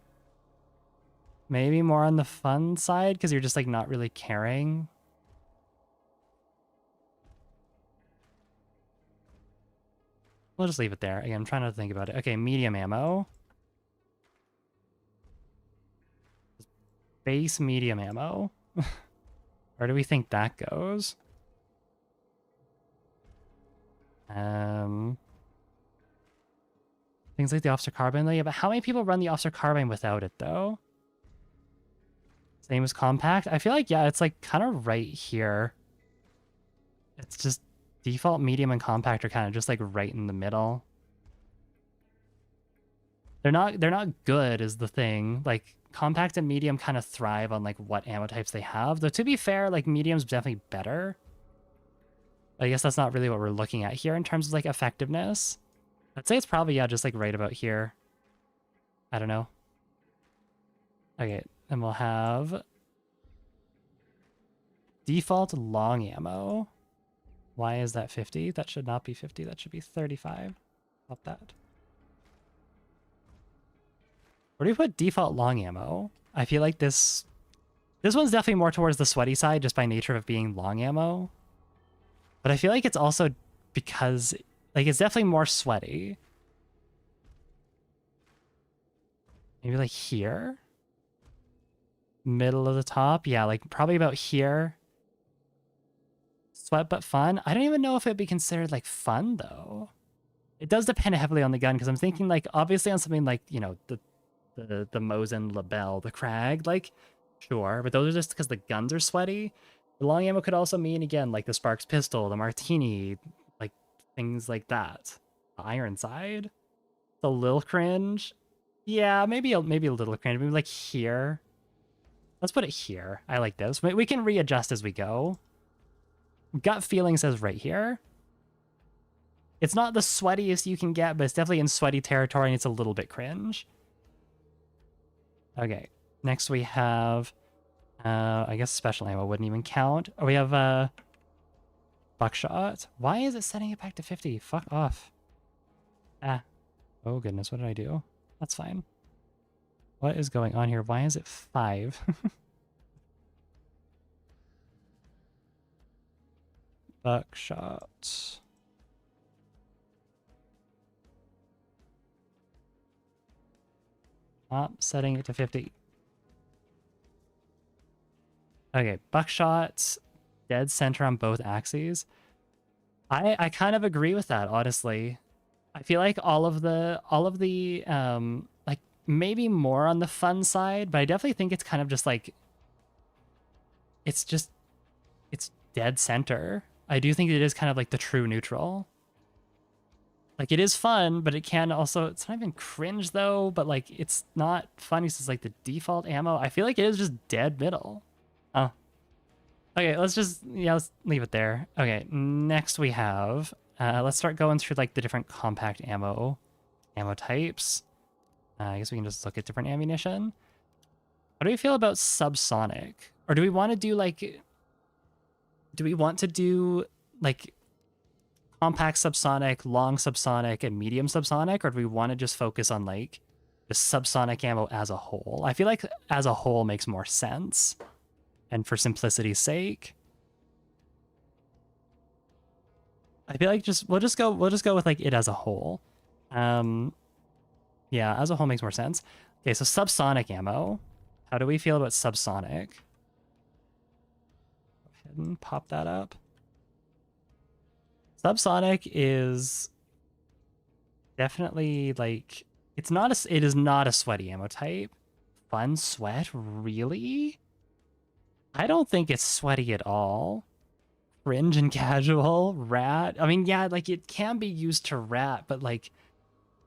Maybe more on the fun side because you're just like not really caring. We'll just leave it there. Again, I'm trying not to think about it. Okay, medium ammo. Base medium ammo. Where do we think that goes? Things like the officer carbine, though. Yeah, but how many people run the officer carbine without it, though? Same as compact. I feel like, yeah, it's like kind of right here. It's just default, medium, and compact are kind of just like right in the middle. They're not good is the thing. Like compact and medium kind of thrive on like what ammo types they have. Though to be fair, like medium's definitely better. I guess that's not really what we're looking at here in terms of like effectiveness. I'd say it's probably, yeah, just like right about here. I don't know. Okay, then we'll have default long ammo. Why is that 50? That should not be 50. That should be 35. About that. Where do we put default long ammo? I feel like this one's definitely more towards the sweaty side just by nature of being long ammo. But I feel like it's also because like it's definitely more sweaty. Maybe like here? Middle of the top? Yeah, like probably about here. Sweat but fun? I don't even know if it'd be considered like fun though. It does depend heavily on the gun because I'm thinking like obviously on something like, you know, the Mosin, Labelle, the Krag, like sure, but those are just because the guns are sweaty. The long ammo could also mean again like the Sparks pistol, the Martini, like things like that. The Ironside. It's a little cringe. Yeah, maybe a little cringe. Maybe like here. Let's put it here. I like this. We can readjust as we go. Gut feeling says right here. It's not the sweatiest you can get, but it's definitely in sweaty territory, and it's a little bit cringe. Okay, next we have, I guess special ammo wouldn't even count. Oh, we have buckshot. Why is it setting it back to 50? Fuck off. Ah. Oh goodness, what did I do? That's fine. What is going on here? Why is it 5? Buckshot. Setting it to 50. Okay, buckshot, dead center on both axes. I kind of agree with that, honestly. I feel like all of the like maybe more on the fun side, but I definitely think it's kind of just like it's dead center. I do think it is kind of like the true neutral. Like, it is fun, but it can also, it's not even cringe though, but like, it's not fun. It's just like the default ammo. I feel like it is just dead middle. Oh. Okay, let's leave it there. Okay, next we have, let's start going through like the different compact ammo types. I guess we can just look at different ammunition. How do we feel about subsonic? Or do we want to do like, compact subsonic, long subsonic, and medium subsonic, or do we want to just focus on like the subsonic ammo as a whole? I feel like as a whole makes more sense, and for simplicity's sake, I feel like we'll just go with like it as a whole. Yeah, as a whole makes more sense. Okay, so subsonic ammo. How do we feel about subsonic? Go ahead and pop that up. Subsonic is definitely like it is not a sweaty ammo type. Fun sweat, really? I don't think it's sweaty at all. Fringe and casual, rat. I mean, yeah, like it can be used to rat, but like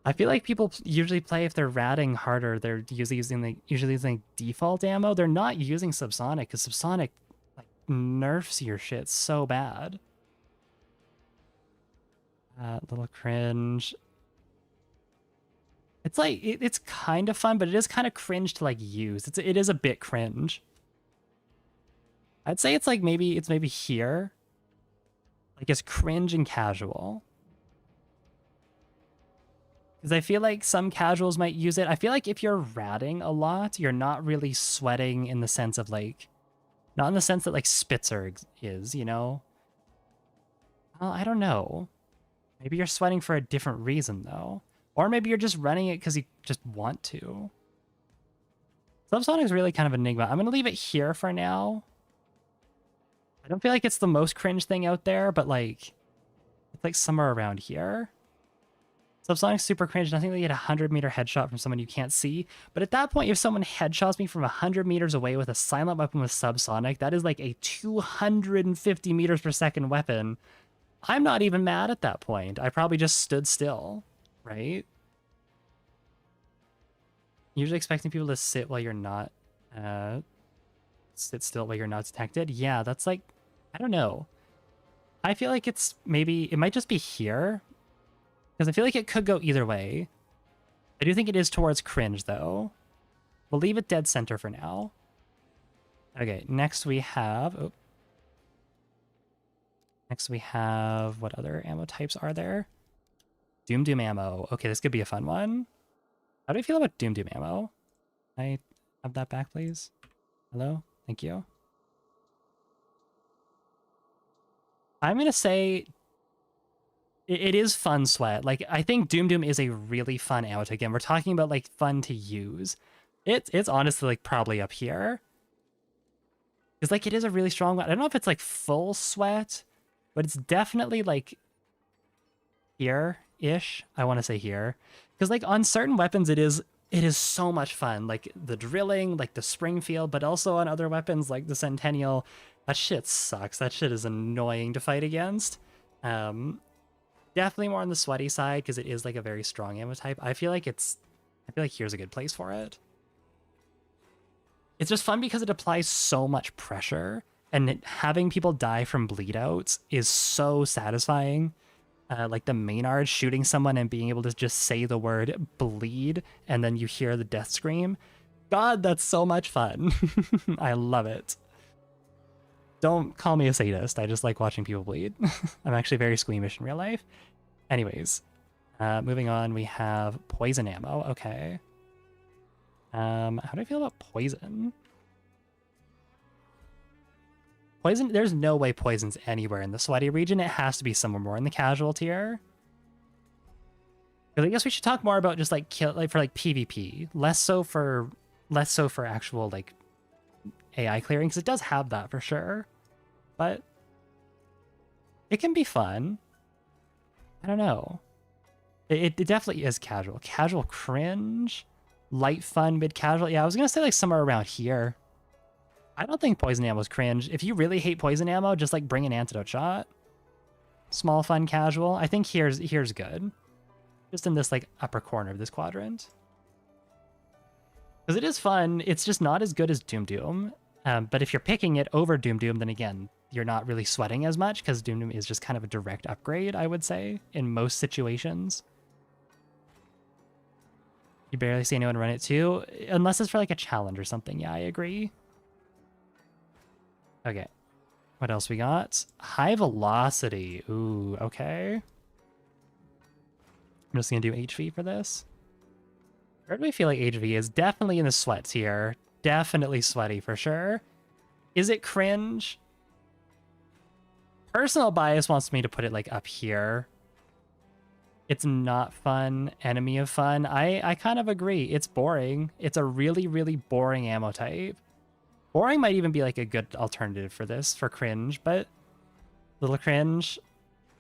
I feel like people usually play if they're ratting harder, they're usually using default ammo. They're not using subsonic because subsonic like nerfs your shit so bad. Little cringe. It's like it's kind of fun, but it is kind of cringe to like use. It is a bit cringe. I'd say it's maybe here. Like it's cringe and casual. Because I feel like some casuals might use it. I feel like if you're ratting a lot, you're not really sweating in the sense of like, not in the sense that like Spitzer is, you know? Well, I don't know. Maybe you're sweating for a different reason though. Or maybe you're just running it because you just want to. Subsonic is really kind of an enigma. I'm going to leave it here for now. I don't feel like it's the most cringe thing out there, but like, it's like somewhere around here. Subsonic's super cringe. Nothing like get a 100-meter headshot from someone you can't see. But at that point, if someone headshots me from 100 meters away with a silent weapon with subsonic, that is like a 250 meters per second weapon. I'm not even mad at that point. I probably just stood still, right? Usually expecting people to sit while you're not, sit still while you're not detected. Yeah, that's like, I don't know. I feel like it might just be here. Because I feel like it could go either way. I do think it is towards cringe, though. We'll leave it dead center for now. Okay, next we have... Oh. Next we have... What other ammo types are there? Doom ammo. Okay, this could be a fun one. How do you feel about Doom ammo? Can I have that back, please? Hello? Thank you. I'm going to say... It is fun sweat. Like, I think Doom is a really fun ammo type. Again, we're talking about like fun to use. It's honestly like probably up here. Because like it is a really strong one. I don't know if it's like full sweat, but it's definitely like here-ish. I want to say here. Because like on certain weapons it is so much fun. Like the drilling, like the Springfield, but also on other weapons like the Centennial. That shit sucks. That shit is annoying to fight against. Definitely more on the sweaty side because it is like a very strong ammo type. I feel like it's I feel like here's a good place for it. It's just fun because it applies so much pressure, and having people die from bleed outs is so satisfying. Like the Maynard shooting someone and being able to just say the word bleed and then you hear the death scream. God, that's so much fun. I love it. Don't call me a sadist. I just like watching people bleed. I'm actually very squeamish in real life. Anyways, moving on, we have poison ammo. Okay. How do I feel about poison? Poison, there's no way poison's anywhere in the sweaty region. It has to be somewhere more in the casual tier. Because I guess we should talk more about just like kill, like for like PvP, less so for actual like AI clearing, because it does have that for sure, but it can be fun. I don't know. It definitely is casual. Casual cringe, light fun, mid casual. Yeah, I was gonna say like somewhere around here. I don't think poison ammo is cringe. If you really hate poison ammo, just like bring an antidote shot. Small, fun, casual. I think here's good. Just in this like upper corner of this quadrant. Because it is fun. It's just not as good as Doom Doom. But if you're picking it over Doom Doom, then again, you're not really sweating as much because Doom Doom is just kind of a direct upgrade, I would say, in most situations. You barely see anyone run it too, unless it's for like a challenge or something. Yeah, I agree. Okay. What else we got? High velocity. Ooh, okay. I'm just gonna do HV for this. Where do we feel like HV is? Definitely in the sweats here. Definitely sweaty for sure. Is it cringe? Personal bias wants me to put it like up here. It's not fun. Enemy of fun. I kind of agree. It's boring. It's a really, really boring ammo type. Boring might even be like a good alternative for this, for cringe, but little cringe.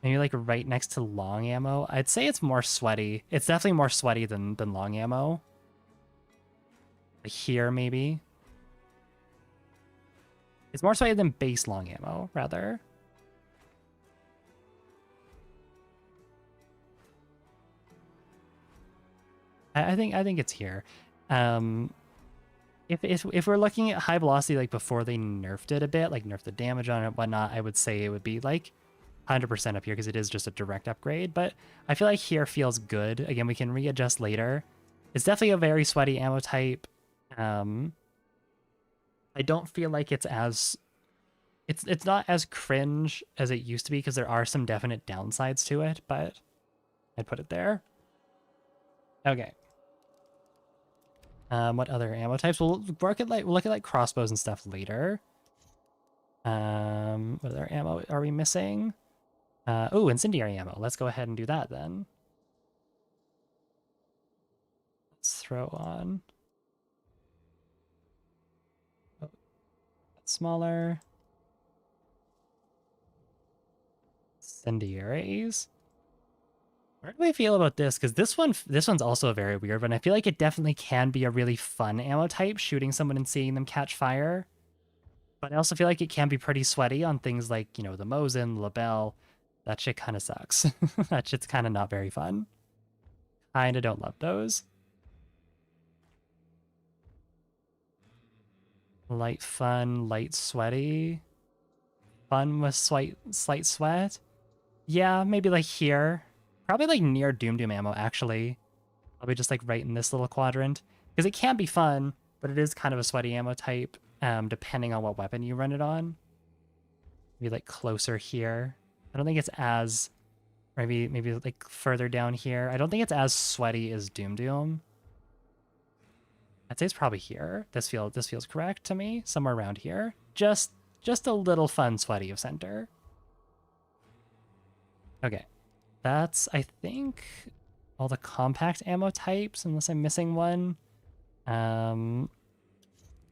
Maybe like right next to long ammo. I'd say it's more sweaty. It's definitely more sweaty than long ammo. Like here, maybe. It's more sweaty than base long ammo, rather. I think it's here. If we're looking at high velocity, like before they nerfed it a bit, like nerfed the damage on it, whatnot, I would say it would be like 100% up here because it is just a direct upgrade. But I feel like here feels good. Again, we can readjust later. It's definitely a very sweaty ammo type. I don't feel like it's as it's not as cringe as it used to be because there are some definite downsides to it, but I'd put it there. Okay. What other ammo types? We'll look at like crossbows and stuff later. What other ammo are we missing? Oh, incendiary ammo. Let's go ahead and do that then. Let's throw on. Oh, smaller. Incendiaries. Where do I feel about this? Because this one's also a very weird one. I feel like it definitely can be a really fun ammo type, shooting someone and seeing them catch fire. But I also feel like it can be pretty sweaty on things like, you know, the Mosin, Labelle. That shit kind of sucks. That shit's kind of not very fun. Kinda don't love those. Light fun, light sweaty. Fun with slight sweat. Yeah, maybe like here. Probably like near Doom Doom ammo, actually. Probably just like right in this little quadrant. Because it can be fun, but it is kind of a sweaty ammo type, depending on what weapon you run it on. Maybe like closer here. I don't think it's as... Maybe like further down here. I don't think it's as sweaty as Doom Doom. I'd say it's probably here. This feels correct to me. Somewhere around here. Just a little fun sweaty of center. Okay. That's, I think, all the compact ammo types, unless I'm missing one. Do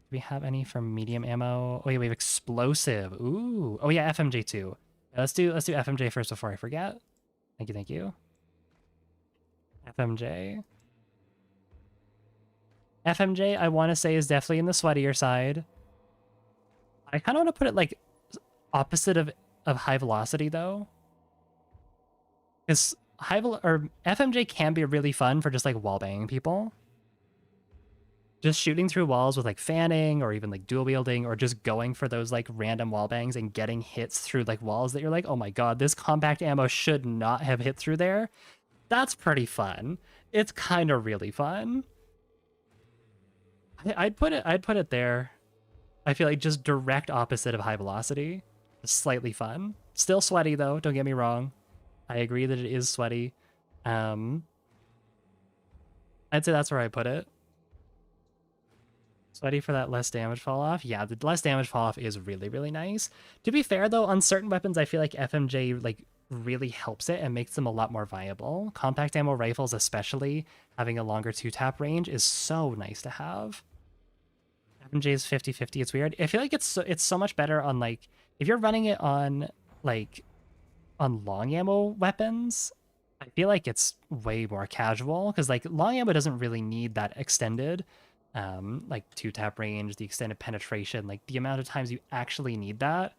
we have any for medium ammo? Oh yeah, we have explosive. Ooh. Oh yeah, FMJ too. Let's do FMJ first before I forget. Thank you. FMJ. FMJ, I want to say, is definitely in the sweatier side. I kind of want to put it like opposite of high velocity though. Because FMJ can be really fun for just like wall banging people. just shooting through walls with like fanning or even like dual wielding or just going for those like random wall bangs and getting hits through like walls that you're like, oh my god, this compact ammo should not have hit through there. That's pretty fun. It's kind of really fun. I'd put it there. I feel like just direct opposite of high velocity. Slightly fun. Still sweaty though, don't get me wrong. I agree that it is sweaty. I'd say that's where I put it. Sweaty for that less damage fall off. Yeah, the less damage fall off is really, really nice. To be fair though, on certain weapons, I feel like FMJ like really helps it and makes them a lot more viable. Compact ammo rifles, especially having a longer 2-tap range, is so nice to have. FMJ is 50-50. It's weird. I feel like it's so much better on like if you're running it on like on long ammo weapons. I feel like it's way more casual because like long ammo doesn't really need that extended like 2-tap range, the extended penetration, like the amount of times you actually need that.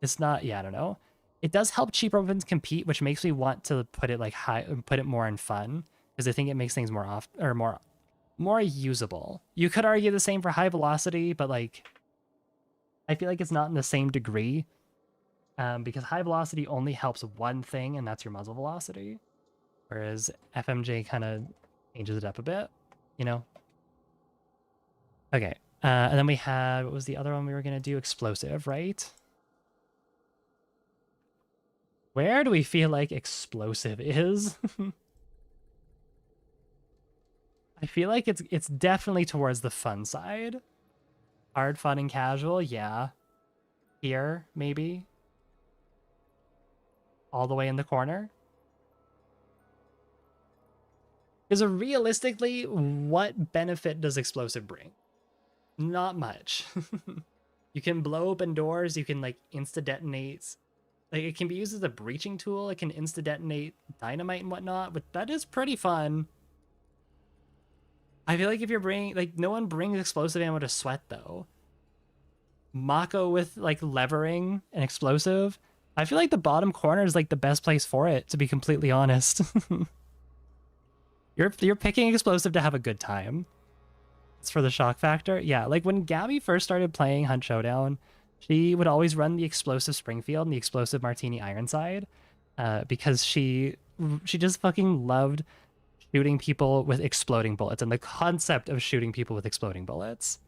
It's not, yeah, I don't know. It does help cheaper weapons compete, which makes me want to put it like high, put it more in fun because I think it makes things more off or more usable. You could argue the same for high velocity, but like I feel like it's not in the same degree because high velocity only helps one thing, and that's your muzzle velocity, whereas FMJ kind of changes it up a bit, you know? Okay, and then we had, what was the other one we were going to do? Explosive, right? Where do we feel like explosive is? I feel like it's definitely towards the fun side. Hard, fun, and casual, yeah. Here, maybe. All the way in the corner. Because realistically, what benefit does explosive bring? Not much. You can blow open doors, you can like insta-detonate. Like it can be used as a breaching tool, it can insta-detonate dynamite and whatnot, but that is pretty fun. I feel like if you're bringing, like no one brings explosive ammo to sweat though. Mako with like levering and explosive. I feel like the bottom corner is like the best place for it, to be completely honest. You're picking explosive to have a good time. It's for the shock factor. Yeah, like when Gabby first started playing Hunt Showdown, she would always run the explosive Springfield and the explosive Martini Ironside, because she just fucking loved shooting people with exploding bullets and the concept of shooting people with exploding bullets.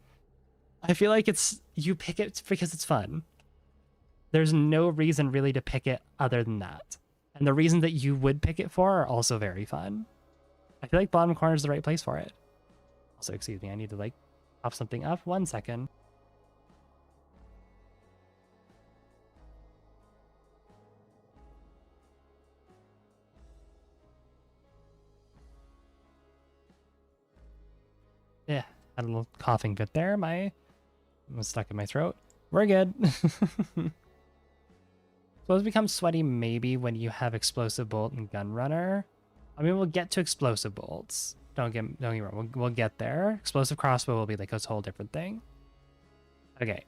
I feel like you pick it because it's fun. There's no reason really to pick it other than that. And the reason that you would pick it for are also very fun. I feel like bottom corner is the right place for it. Also, excuse me, I need to like pop something up. 1 second. Yeah, had a little coughing fit there. It was stuck in my throat. We're good. Suppose becomes sweaty maybe when you have explosive bolt and gun runner. I mean, we'll get to explosive bolts. Don't get me wrong. We'll get there. Explosive crossbow will be like a whole different thing. Okay.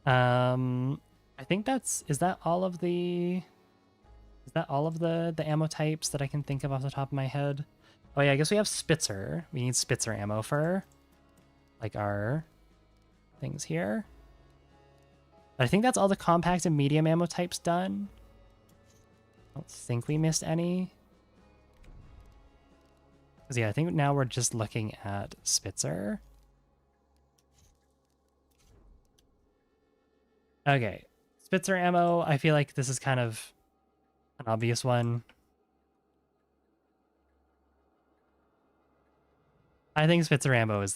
I think is that all of the ammo types that I can think of off the top of my head? Oh yeah, I guess we have Spitzer. We need Spitzer ammo for like our things here. I think that's all the compact and medium ammo types done. I don't think we missed any. Because yeah, I think now we're just looking at Spitzer. Okay. Spitzer ammo, I feel like this is kind of an obvious one. I think Spitzer ammo is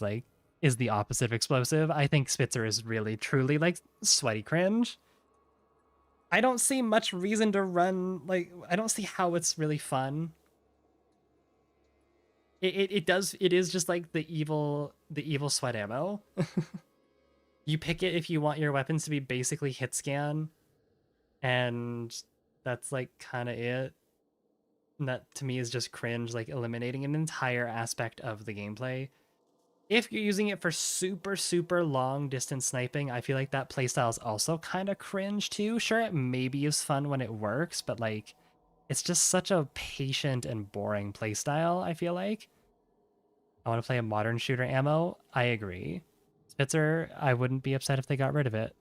the opposite of explosive. I think Spitzer is really truly like sweaty cringe. I don't see much reason to run, like I don't see how it's really fun. It is just like the evil sweat ammo. You pick it if you want your weapons to be basically hit scan, and that's like kind of it. And that to me is just cringe, like eliminating an entire aspect of the gameplay. If you're using it for super, super long distance sniping, I feel like that playstyle is also kind of cringe too. Sure, it maybe is fun when it works, but like, it's just such a patient and boring playstyle, I feel like. I want to play a modern shooter ammo. I agree. Spitzer, I wouldn't be upset if they got rid of it.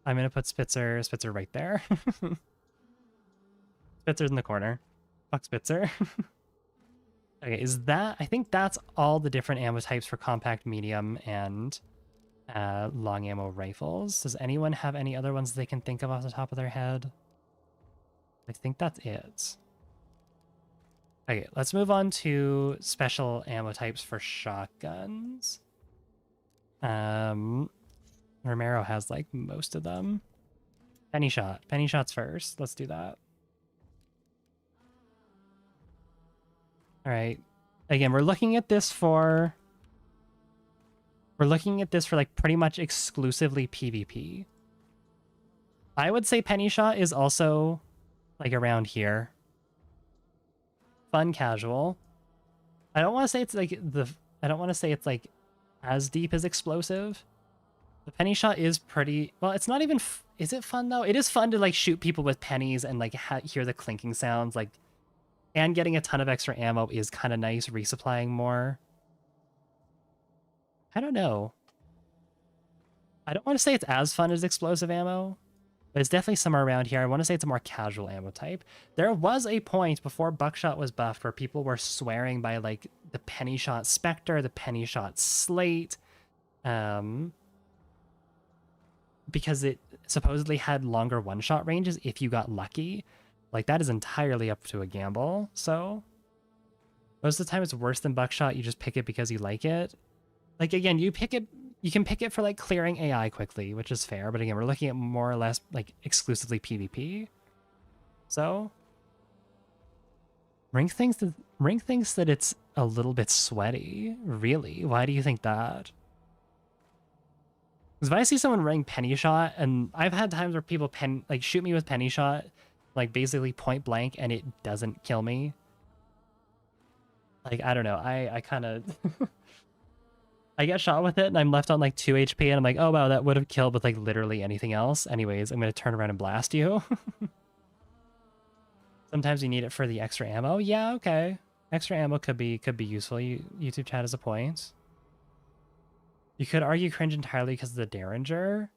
I'm going to put Spitzer right there. Spitzer's in the corner. Fuck Spitzer. Okay, I think that's all the different ammo types for compact, medium, and long ammo rifles. Does anyone have any other ones they can think of off the top of their head? I think that's it. Okay, let's move on to special ammo types for shotguns. Romero has like most of them. Penny shot. Penny shots first. Let's do that. All right. Again, we're looking at this for like pretty much exclusively PvP. I would say penny shot is also like around here. Fun casual. I don't want to say it's like I don't want to say it's like as deep as explosive. The penny shot is pretty well. It's not even. Is it fun though? It is fun to like shoot people with pennies and like hear the clinking sounds. Like, and getting a ton of extra ammo is kind of nice. Resupplying more. I don't know. I don't want to say it's as fun as explosive ammo, but it's definitely somewhere around here. I want to say it's a more casual ammo type. There was a point before buckshot was buffed where people were swearing by like the penny shot Spectre, the penny shot Slate, because it supposedly had longer one-shot ranges if you got lucky. Like, that is entirely up to a gamble. So most of the time it's worse than buckshot. You just pick it because you like it. Like, again, you can pick it for like clearing AI quickly, which is fair. But again, we're looking at more or less like exclusively PvP. So Ring thinks that it's a little bit sweaty. Really? Why do you think that? Because if I see someone running penny shot, and I've had times where people shoot me with penny shot, like basically point blank, and it doesn't kill me. Like, I don't know. I kind of I get shot with it, and I'm left on like 2 HP, and I'm like, oh wow, that would have killed with like literally anything else. Anyways, I'm gonna turn around and blast you. Sometimes you need it for the extra ammo. Yeah, okay. Extra ammo could be useful. YouTube chat has a point. You could argue cringe entirely because of the Derringer.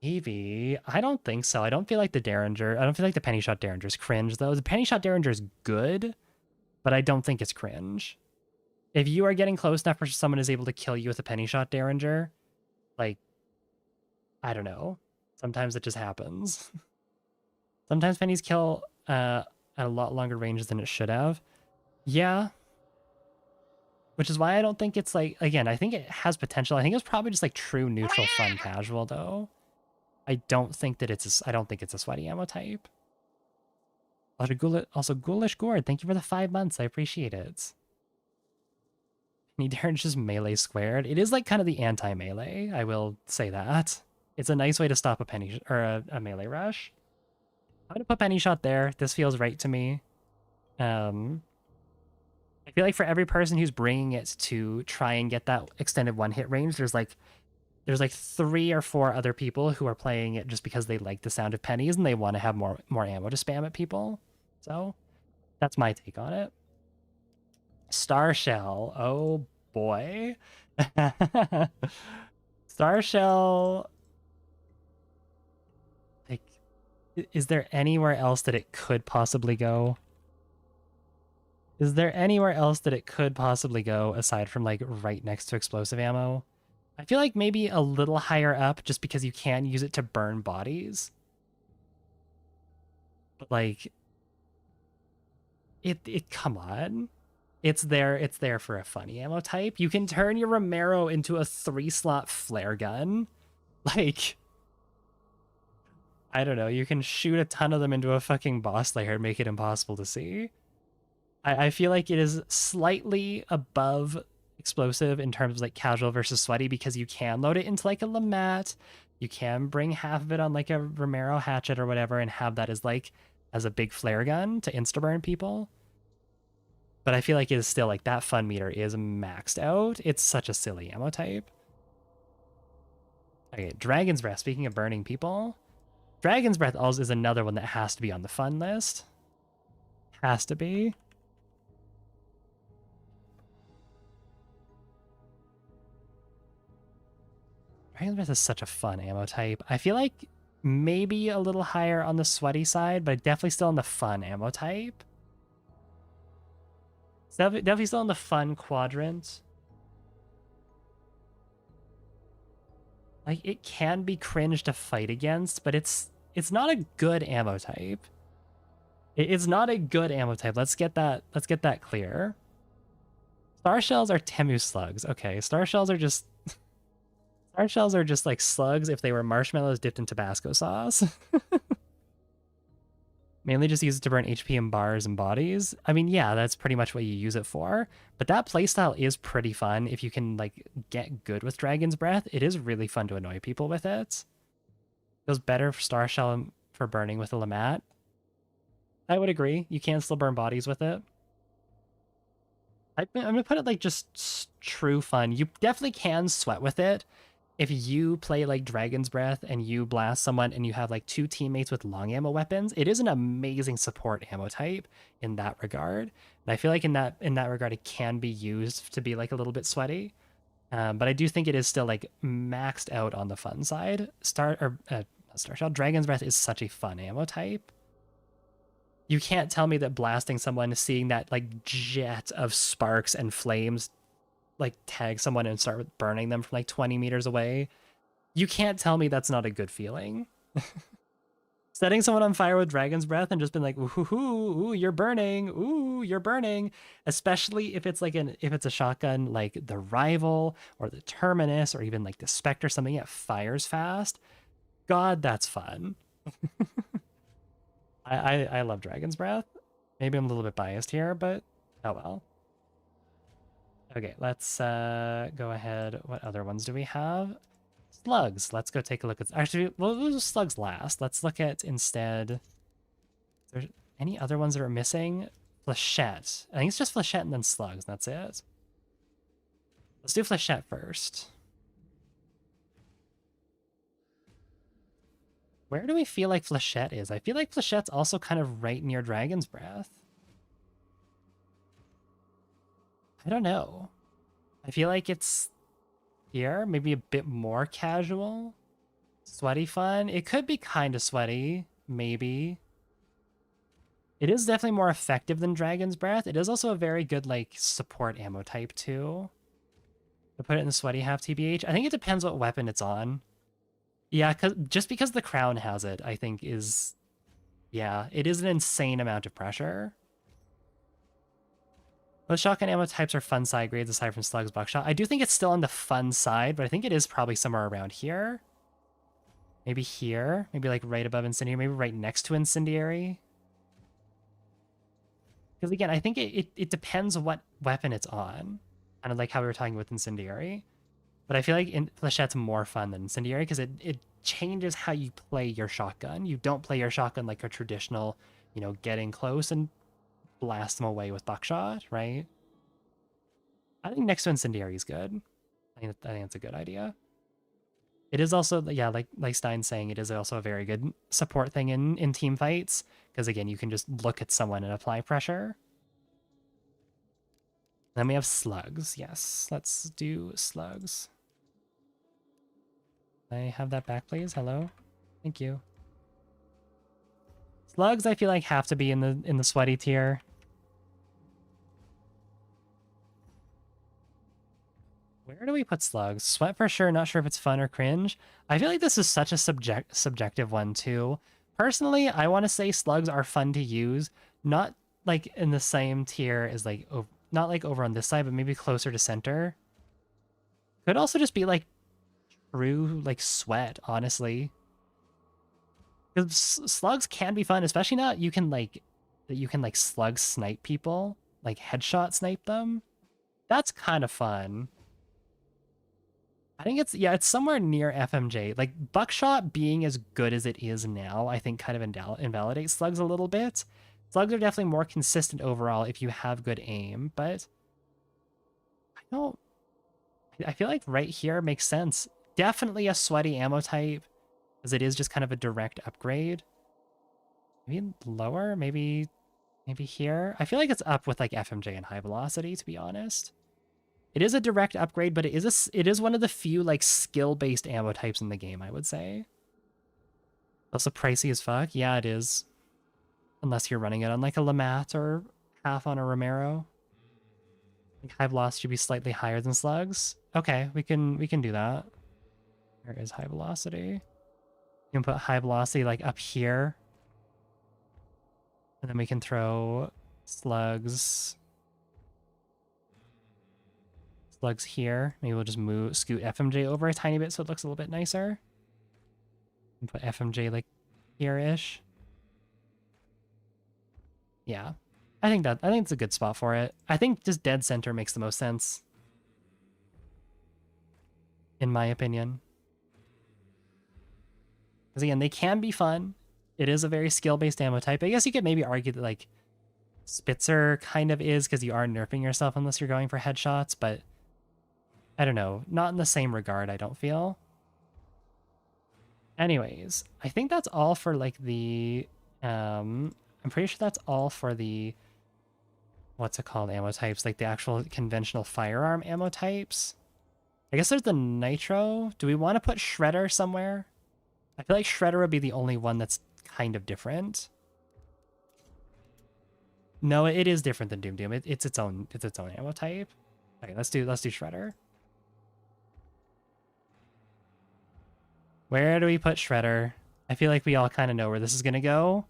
Maybe. I don't think so. I don't feel like the penny shot Derringer is cringe, though. The penny shot Derringer is good, but I don't think it's cringe. If you are getting close enough where someone is able to kill you with a penny shot Derringer, like, I don't know. Sometimes it just happens. Sometimes pennies kill at a lot longer range than it should have. Yeah. Which is why I don't think it's like, again, I think it has potential. I think it's probably just like true neutral fun casual though. I don't think it's a sweaty ammo type. Also, Ghoulish Gourd, thank you for the 5 months. I appreciate it. Penny Derringer just melee squared. It is like kind of the anti-melee, I will say that. It's a nice way to stop a penny or a melee rush. I'm gonna put penny shot there. This feels right to me. I feel like for every person who's bringing it to try and get that extended one-hit range, there's like 3 or 4 other people who are playing it just because they like the sound of pennies and they want to have more ammo to spam at people. So that's my take on it. Star Shell. Oh boy. Star Shell. Like, is there anywhere else that it could possibly go? Is there anywhere else that it could possibly go aside from like right next to explosive ammo? I feel like maybe a little higher up just because you can use it to burn bodies. But like it come on. It's there for a funny ammo type. You can turn your Romero into a 3-slot flare gun. Like, I don't know, you can shoot a ton of them into a fucking boss lair and make it impossible to see. I feel like it is slightly above explosive in terms of like casual versus sweaty because you can load it into like a Lamat. You can bring half of it on like a Romero hatchet or whatever and have that as a big flare gun to insta-burn people. But I feel like it is still like that fun meter is maxed out. It's such a silly ammo type. Okay, Dragon's Breath. Speaking of burning people, Dragon's Breath also is another one that has to be on the fun list. Has to be. Dragon's Breath is such a fun ammo type. I feel like maybe a little higher on the sweaty side, but definitely still in the fun ammo type. It's definitely still in the fun quadrant. Like, it can be cringe to fight against, but it's not a good ammo type. It's not a good ammo type. Let's get that clear. Star shells are Temu slugs. Okay, star shells are just like slugs if they were marshmallows dipped in Tabasco sauce. Mainly just use it to burn HP in bars and bodies. I mean, yeah, that's pretty much what you use it for. But that playstyle is pretty fun if you can like get good with Dragon's Breath. It is really fun to annoy people with it. Feels better for Star Shell for burning with a Lamat. I would agree. You can still burn bodies with it. I'm gonna put it like just true fun. You definitely can sweat with it. If you play like Dragon's Breath and you blast someone and you have like 2 teammates with long ammo weapons, it is an amazing support ammo type in that regard. And I feel like in that regard, it can be used to be like a little bit sweaty. But I do think it is still like maxed out on the fun side. Dragon's Breath is such a fun ammo type. You can't tell me that blasting someone, seeing that like jet of sparks and flames like tag someone and start burning them from like 20 meters away, you can't tell me that's not a good feeling. Setting someone on fire with Dragon's Breath and just been like, ooh, you're burning, especially if it's like if it's a shotgun like the Rival or the Terminus or even like the Spectre, something that fires fast. God, that's fun. I love Dragon's Breath. Maybe I'm a little bit biased here, but oh well. Okay, let's go ahead. What other ones do we have? Slugs. Let's go take a look at... Actually, we'll do slugs last. Let's look at instead... Is there any other ones that are missing? Flechette. I think it's just Flechette and then slugs. That's it. Let's do Flechette first. Where do we feel like Flechette is? I feel like Flechette's also kind of right near Dragon's Breath. I don't know. I feel like it's here, maybe a bit more casual. Sweaty fun. It could be kind of sweaty, maybe. It is definitely more effective than Dragon's Breath. It is also a very good like support ammo type too. To put it in the sweaty half TBH. I think it depends what weapon it's on. Yeah, just because the crown has it, I think is... Yeah, it is an insane amount of pressure. Most shotgun ammo types are fun side grades aside from slugs, buckshot. I do think it's still on the fun side, but I think it is probably somewhere around here. Maybe here. Maybe like right above incendiary. Maybe right next to incendiary. Because again, I think it depends what weapon it's on. Kind of like how we were talking with incendiary. But I feel like Flechette's more fun than incendiary because it changes how you play your shotgun. You don't play your shotgun like a traditional, you know, getting close and blast them away with buckshot, right? I think next to incendiary is good. I think that's a good idea. It is also, yeah, like Stein's saying, it is also a very good support thing in team fights because again, you can just look at someone and apply pressure. Then we have slugs. Yes, let's do slugs. Can I have that back, please? Hello, thank you. Slugs, I feel like have to be in the sweaty tier. Where do we put slugs? Sweat for sure, not sure if it's fun or cringe. I feel like this is such a subjective one too. Personally, I want to say slugs are fun to use, not like in the same tier as like, not like over on this side, but maybe closer to center. Could also just be like true like sweat, honestly. Because slugs can be fun, especially now you can like slug snipe people, like headshot snipe them. That's kind of fun. I think it's somewhere near FMJ. Like buckshot being as good as it is now, I think kind of invalidates slugs a little bit. Slugs are definitely more consistent overall if you have good aim, but I feel like right here makes sense. Definitely a sweaty ammo type, as it is just kind of a direct upgrade. Maybe lower, maybe here. I feel like it's up with like FMJ and high velocity, to be honest. It is a direct upgrade, but it is one of the few like skill-based ammo types in the game, I would say. Also pricey as fuck. Yeah, it is. Unless you're running it on like a Lamat or half on a Romero. Like high velocity should be slightly higher than slugs. Okay, we can do that. Where is high velocity? You can put high velocity like up here. And then we can throw slugs. Slugs here. Maybe we'll just scoot FMJ over a tiny bit so it looks a little bit nicer. And put FMJ like here-ish. Yeah. I think it's a good spot for it. I think just dead center makes the most sense. In my opinion. Because again, they can be fun. It is a very skill-based ammo type. I guess you could maybe argue that like Spitzer kind of is because you are nerfing yourself unless you're going for headshots, but I don't know. Not in the same regard, I don't feel. Anyways, I think that's all for like the I'm pretty sure that's all for the what's it called ammo types, like the actual conventional firearm ammo types. I guess there's the nitro. Do we want to put Shredder somewhere? I feel like Shredder would be the only one that's kind of different. No, it is different than Doom Doom. It's its own ammo type. Okay, let's do Shredder. Where do we put Shredder? I feel like we all kind of know where this is gonna go.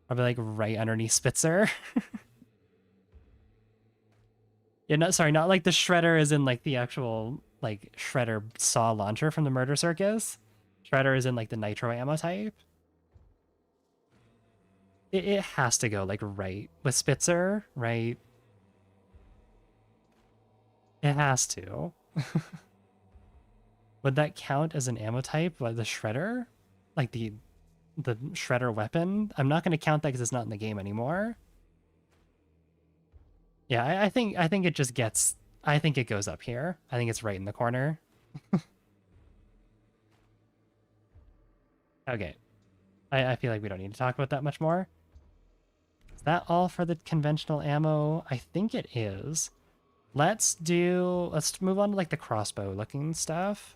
Probably like right underneath Spitzer. Yeah, no, sorry, not like the Shredder is in like the actual like Shredder saw launcher from the Murder Circus. Shredder is in like the nitro ammo type. It has to go like right with Spitzer, right? It has to. Would that count as an ammo type, like the Shredder? Like the Shredder weapon? I'm not going to count that because it's not in the game anymore. Yeah, I think it just gets... I think it goes up here. I think it's right in the corner. Okay. I feel like we don't need to talk about that much more. Is that all for the conventional ammo? I think it is. Let's move on to like the crossbow looking stuff.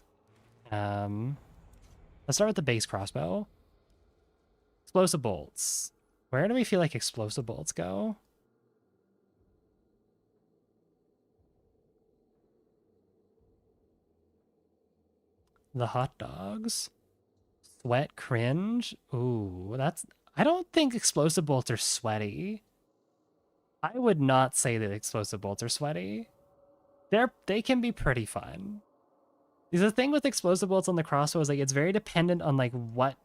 Let's start with the base crossbow. Explosive bolts. Where do we feel like explosive bolts go? The hot dogs. Sweat cringe. Ooh, I don't think explosive bolts are sweaty. I would not say that explosive bolts are sweaty. They can be pretty fun. The thing with explosive bolts on the crossbow is like it's very dependent on like what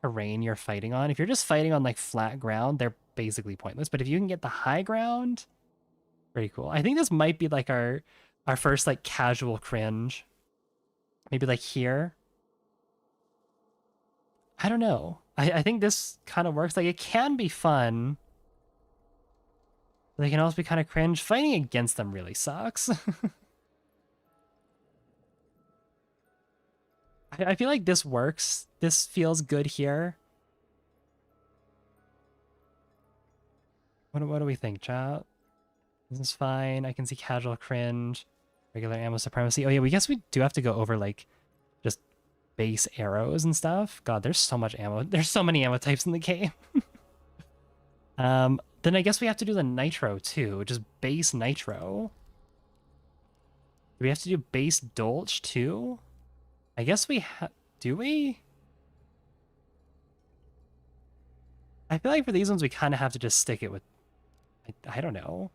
terrain you're fighting on. If you're just fighting on like flat ground, they're basically pointless. But if you can get the high ground, pretty cool. I think this might be like our first like casual cringe. Maybe like here. I don't know. I think this kind of works. Like it can be fun. But they can also be kind of cringe. Fighting against them really sucks. I feel like this works. This feels good here. What do we think, chat? This is fine. I can see casual cringe, regular ammo supremacy. Oh yeah, we guess we do have to go over like just base arrows and stuff. God, there's so much ammo. There's so many ammo types in the game. Then I guess we have to do the nitro too, which is base nitro. Do we have to do base dolch too? I guess do we? I feel like for these ones we kind of have to just stick it with I don't know.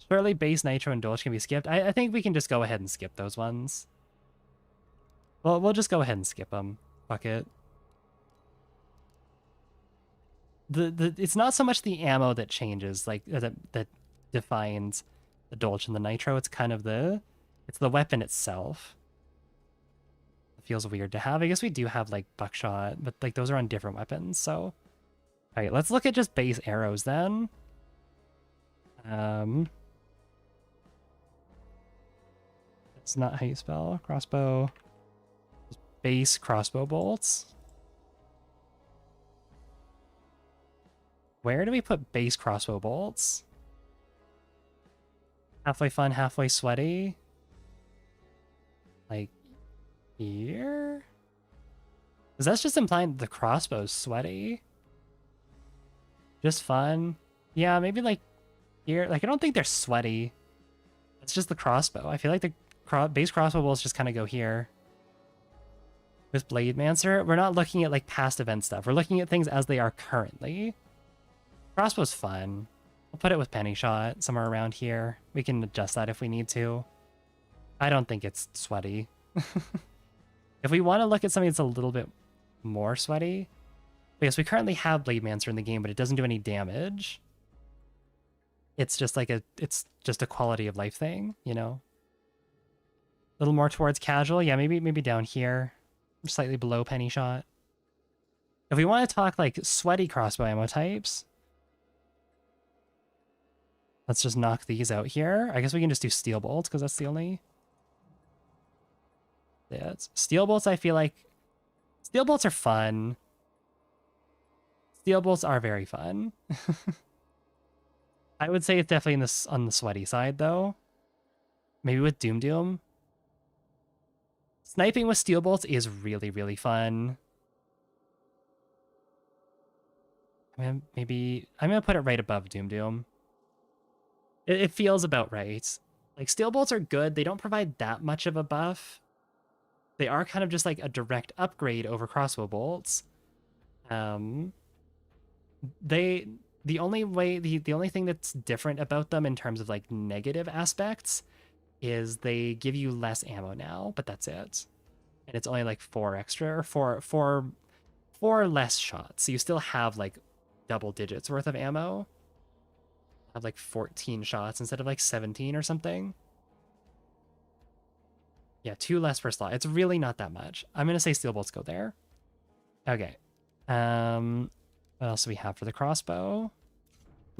Surely base nitro and dolch can be skipped. I think we can just go ahead and skip those ones. Well, we'll just go ahead and skip them. Fuck it. It's not so much the ammo that changes, like that defines the dolch and the nitro. It's kind of it's the weapon itself. It feels weird to have. I guess we do have like buckshot, but like those are on different weapons. So, all right, let's look at just base arrows then. It's not how you spell crossbow. Just base crossbow bolts. Where do we put base crossbow bolts? Halfway fun, halfway sweaty. Like here? Because that's just implying the crossbow's sweaty. Just fun. Yeah, maybe like here. Like I don't think they're sweaty. It's just the crossbow. I feel like the base crossbow bolts just kind of go here. With Blade Mancer, we're not looking at like past event stuff. We're looking at things as they are currently. Crossbow's fun. We'll put it with Penny Shot somewhere around here. We can adjust that if we need to. I don't think it's sweaty. If we want to look at something that's a little bit more sweaty, because we currently have Blade Mancer in the game, but it doesn't do any damage. It's just like it's just a quality of life thing, you know? A little more towards casual. Yeah, maybe down here. Slightly below Penny Shot. If we want to talk like sweaty crossbow ammo types, let's just knock these out here. I guess we can just do steel bolts because that's the only. Yeah, steel bolts. I feel like steel bolts are fun. Steel bolts are very fun. I would say it's definitely in this on the sweaty side though. Maybe with Doom. Sniping with steel bolts is really, really fun. I'm gonna put it right above Doom. It feels about right. Like steel bolts are good. They don't provide that much of a buff. They are kind of just like a direct upgrade over crossbow bolts. The only thing that's different about them in terms of like negative aspects is they give you less ammo now, but that's it. And it's only like 4 extra or four less shots. So you still have like double digits worth of ammo. Have like 14 shots instead of like 17 or something. Yeah, 2 less per slot. It's really not that much. I'm gonna say steel bolts go there. Okay. What else do we have for the crossbow?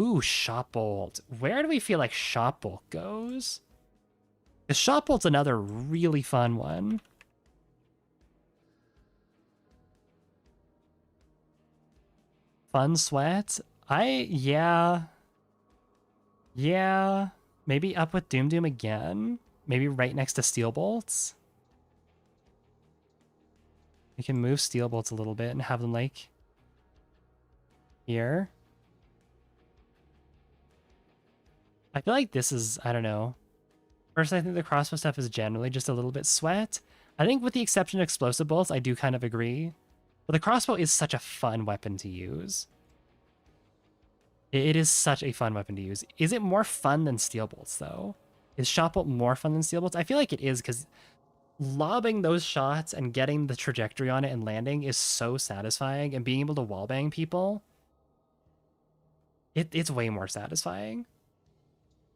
Ooh, shot bolt. Where do we feel like shot bolt goes? The shot bolt's another really fun one. Fun sweat. Yeah. Maybe up with Doom again. Maybe right next to steel bolts. We can move steel bolts a little bit and have them like here. I feel like this is, I don't know. First, I think the crossbow stuff is generally just a little bit sweat. I think with the exception of explosive bolts, I do kind of agree. But the crossbow is such a fun weapon to use. It is such a fun weapon to use. Is it more fun than steel bolts, though? Is shot bolt more fun than steel bolts? I feel like it is, because lobbing those shots and getting the trajectory on it and landing is so satisfying, and being able to wallbang people, it's way more satisfying.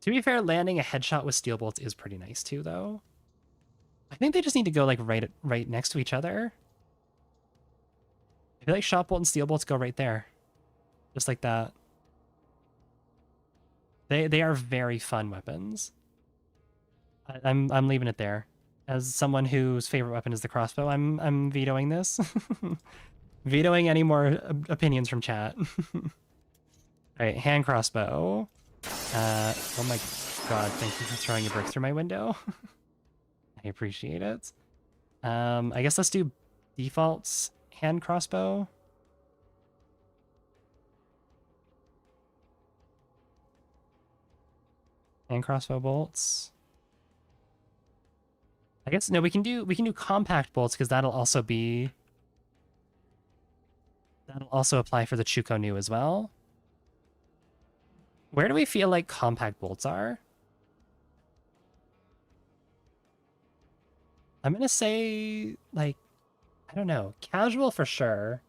To be fair, landing a headshot with steel bolts is pretty nice too, though. I think they just need to go like right next to each other. I feel like shot bolt and steel bolts go right there, just like that. They are very fun weapons. I'm leaving it there. As someone whose favorite weapon is the crossbow, I'm vetoing this. Vetoing any more opinions from chat. All right, hand crossbow. Oh my god, thank you for throwing a brick through my window. I appreciate it. I guess let's do defaults hand crossbow. Hand crossbow bolts. I guess no, we can do compact bolts because that'll also apply for the Chuko Nu as well. Where do we feel like compact bolts are? I'm gonna say, like, I don't know, casual for sure.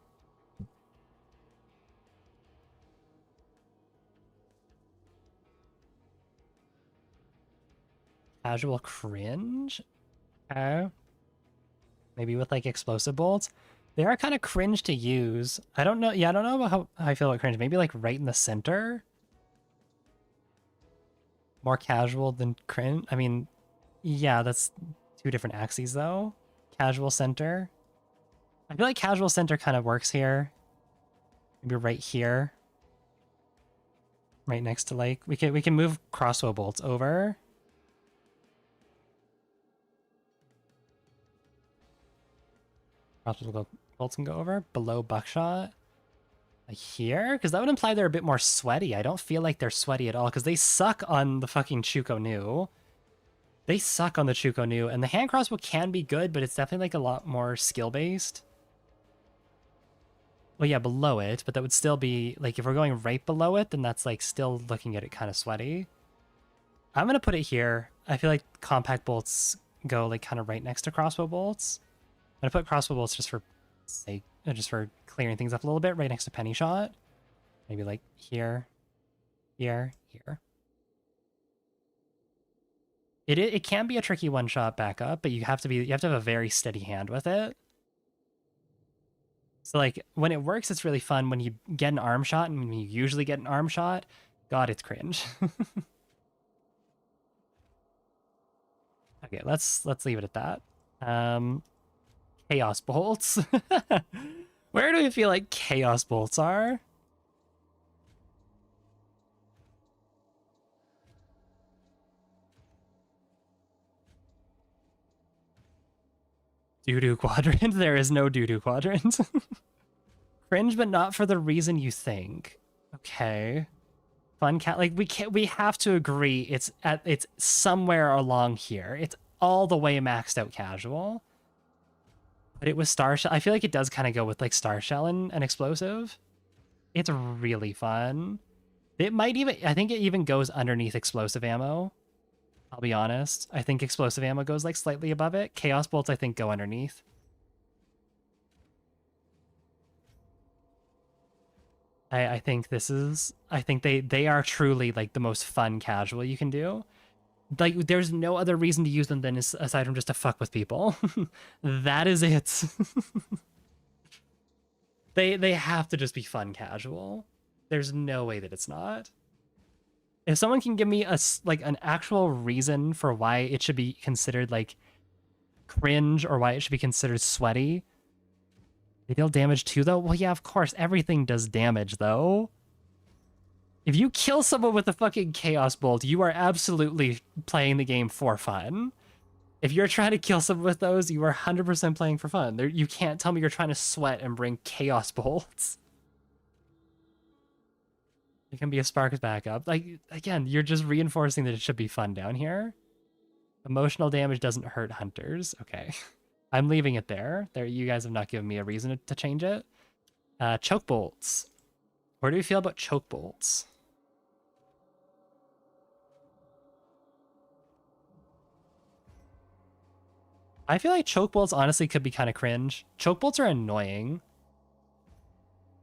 Casual cringe? Okay. Maybe with like explosive bolts. They are kind of cringe to use. I don't know. Yeah, I don't know about how I feel about cringe. Maybe like right in the center. More casual than cringe. I mean, yeah, that's 2 different axes though. Casual center. I feel like casual center kind of works here. Maybe right here. Right next to like we can move crossbow bolts over. Crossbow bolts can go over. Below buckshot. Like here? Because that would imply they're a bit more sweaty. I don't feel like they're sweaty at all, because they suck on the fucking Chuko Nu. They suck on the Chuko Nu, and the hand crossbow can be good, but it's definitely like a lot more skill-based. Well, yeah, below it, but that would still be, like, if we're going right below it, then that's, like, still looking at it kind of sweaty. I'm gonna put it here. I feel like compact bolts go, like, kind of right next to crossbow bolts. I'm gonna put crossbow bolts just for sake, just for clearing things up a little bit, right next to penny shot. Maybe, like, here, here, here. It can be a tricky one-shot backup, but you have to have a very steady hand with it. So, like, when it works, it's really fun. When you get an arm shot, and when you usually get an arm shot, God, it's cringe. Okay, let's leave it at that. Chaos bolts. Where do we feel like chaos bolts are? Doo-doo quadrant? There is no doo-doo quadrant. Cringe, but not for the reason you think. Okay. Fun cat, like, we have to agree it's somewhere along here. It's all the way maxed out casual. But it was Star Shell. I feel like it does kind of go with, like, Star Shell and an explosive. It's really fun. It might even, I think it even goes underneath explosive ammo. I'll be honest. I think explosive ammo goes, like, slightly above it. Chaos bolts, I think, go underneath. I think this is, I think they are truly, like, the most fun casual you can do. Like, there's no other reason to use them than aside from just to fuck with people. That is it. They have to just be fun casual. There's no way that it's not. If someone can give me an actual reason for why it should be considered, like, cringe, or why it should be considered sweaty. They deal damage too, though? Well, yeah, of course. Everything does damage, though. If you kill someone with a fucking Chaos Bolt, you are absolutely playing the game for fun. If you're trying to kill someone with those, you are 100% playing for fun. You can't tell me you're trying to sweat and bring Chaos Bolts. It can be a Spark's backup. Like, again, you're just reinforcing that it should be fun down here. Emotional damage doesn't hurt hunters. Okay. I'm leaving it there. You guys have not given me a reason to change it. Choke bolts. Where do we feel about choke bolts? I feel like choke bolts honestly could be kind of cringe. Choke bolts are annoying.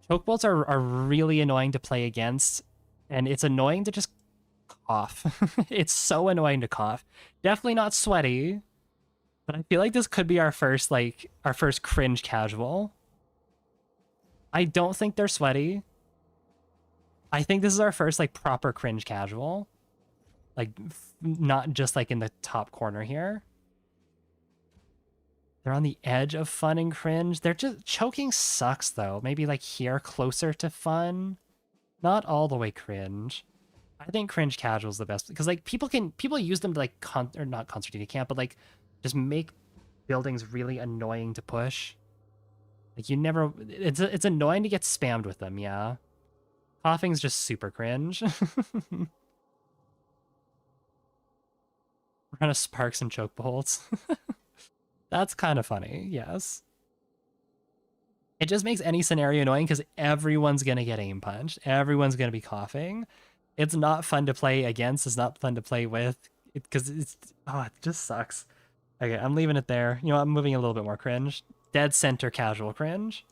Choke bolts are really annoying to play against, and it's annoying to just cough. It's so annoying to cough. Definitely not sweaty, but I feel like this could be our first cringe casual. I don't think they're sweaty. I think this is our first, like, proper cringe casual. Like, not just, like, in the top corner here. They're on the edge of fun and cringe. They're just, choking sucks, though. Maybe, like, here, closer to fun. Not all the way cringe. I think cringe casual is the best, because, like, people use them to, like, or not concertina camp, but, like, just make buildings really annoying to push. Like, you never, it's annoying to get spammed with them, yeah. Coughing's just super cringe. Run a sparks and choke bolts. That's kind of funny, yes. It just makes any scenario annoying because everyone's gonna get aim punched. Everyone's gonna be coughing. It's not fun to play against. It's not fun to play with, because it just sucks. Okay, I'm leaving it there. You know, I'm moving a little bit more cringe. Dead center casual cringe.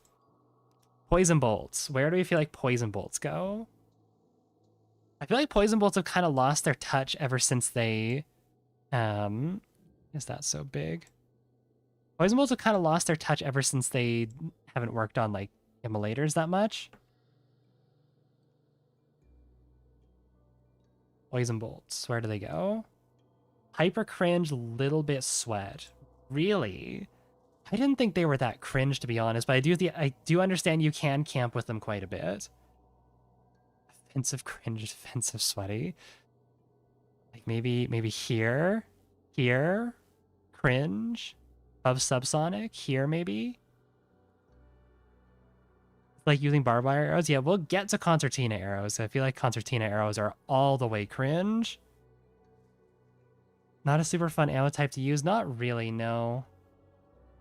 Poison bolts. Where do we feel like poison bolts go? I feel like poison bolts have kind of lost their touch ever since they, is that so big? Poison bolts have kind of lost their touch ever since they haven't worked on, like, immolators that much. Poison bolts, where do they go? Hyper cringe, little bit sweat. Really? I didn't think they were that cringe, to be honest, but I do understand you can camp with them quite a bit. Offensive cringe, offensive sweaty. Like, maybe here, cringe, of subsonic, here maybe. Like using barbed wire arrows. Yeah, we'll get to concertina arrows. I feel like concertina arrows are all the way cringe. Not a super fun ammo type to use. Not really, no.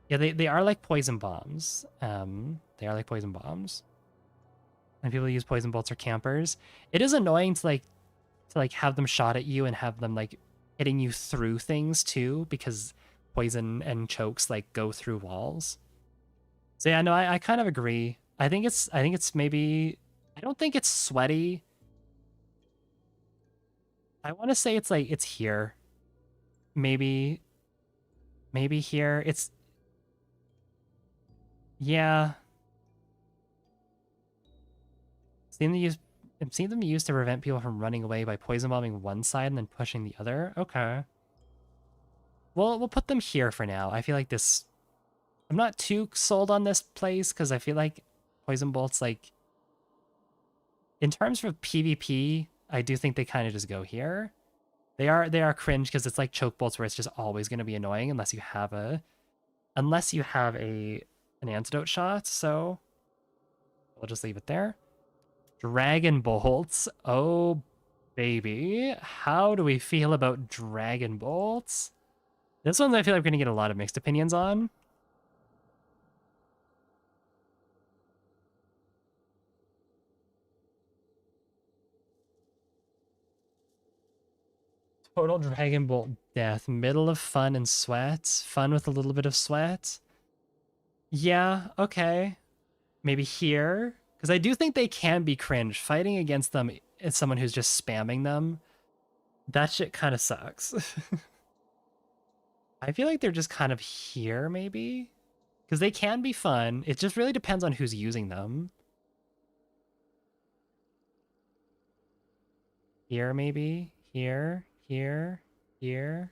Yeah, they are like poison bombs. They are like poison bombs. And people use poison bolts or campers. It is annoying to have them shot at you and have them like hitting you through things too, because poison and chokes like go through walls. So yeah, no, I kind of agree. I think it's maybe, I don't think it's sweaty. I want to say it's like it's here. Maybe here. It's, yeah. Seen them use I've seen them used to prevent people from running away by poison bombing one side and then pushing the other. Okay. Well, we'll put them here for now. I feel like this, I'm not too sold on this place because I feel like poison bolts, like, in terms of PvP, I do think they kind of just go here. They are cringe because it's like choke bolts where it's just always going to be annoying unless you have an antidote shot. So we'll just leave it there. Dragon bolts. Oh baby, how do we feel about dragon bolts? This one I feel like we're gonna get a lot of mixed opinions on. Total Dragon Bolt death. Middle of fun and sweat. Fun with a little bit of sweat. Yeah, okay. Maybe here. Because I do think they can be cringe. Fighting against them as someone who's just spamming them, that shit kind of sucks. I feel like they're just kind of here, maybe? Because they can be fun. It just really depends on who's using them. Here, maybe? Here, here, here.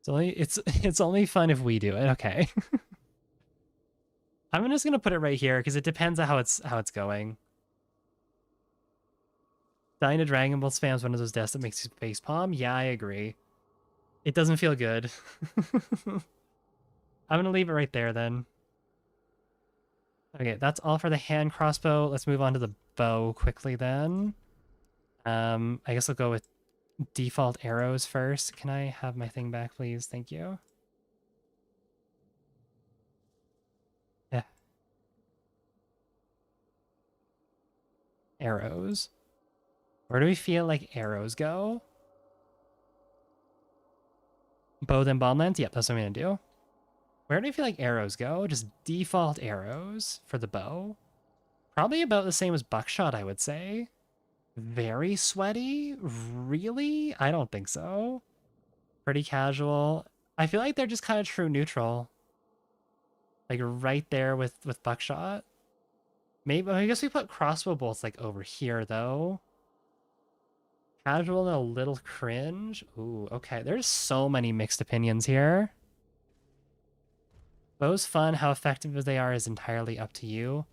It's only fun if we do it. Okay. I'm just gonna put it right here because it depends on how it's going. Dying to Dragon Ball spam is one of those deaths that makes you facepalm. Yeah, I agree. It doesn't feel good. I'm gonna leave it right there then. Okay, that's all for the hand crossbow. Let's move on to the bow quickly then. I guess I'll go with default arrows first. Can I have my thing back, please? Thank you. Yeah. Arrows. Where do we feel like arrows go? Bow then bomb lens? Yep, that's what I'm gonna do. Where do we feel like arrows go? Just default arrows for the bow. Probably about the same as buckshot, I would say. Very sweaty? Really? I don't think so. Pretty casual. I feel like they're just kind of true neutral. Like right there with buckshot. Maybe, I guess we put crossbow bolts like over here though. Casual and a little cringe. Ooh, okay. There's so many mixed opinions here. Bow's fun. How effective they are is entirely up to you.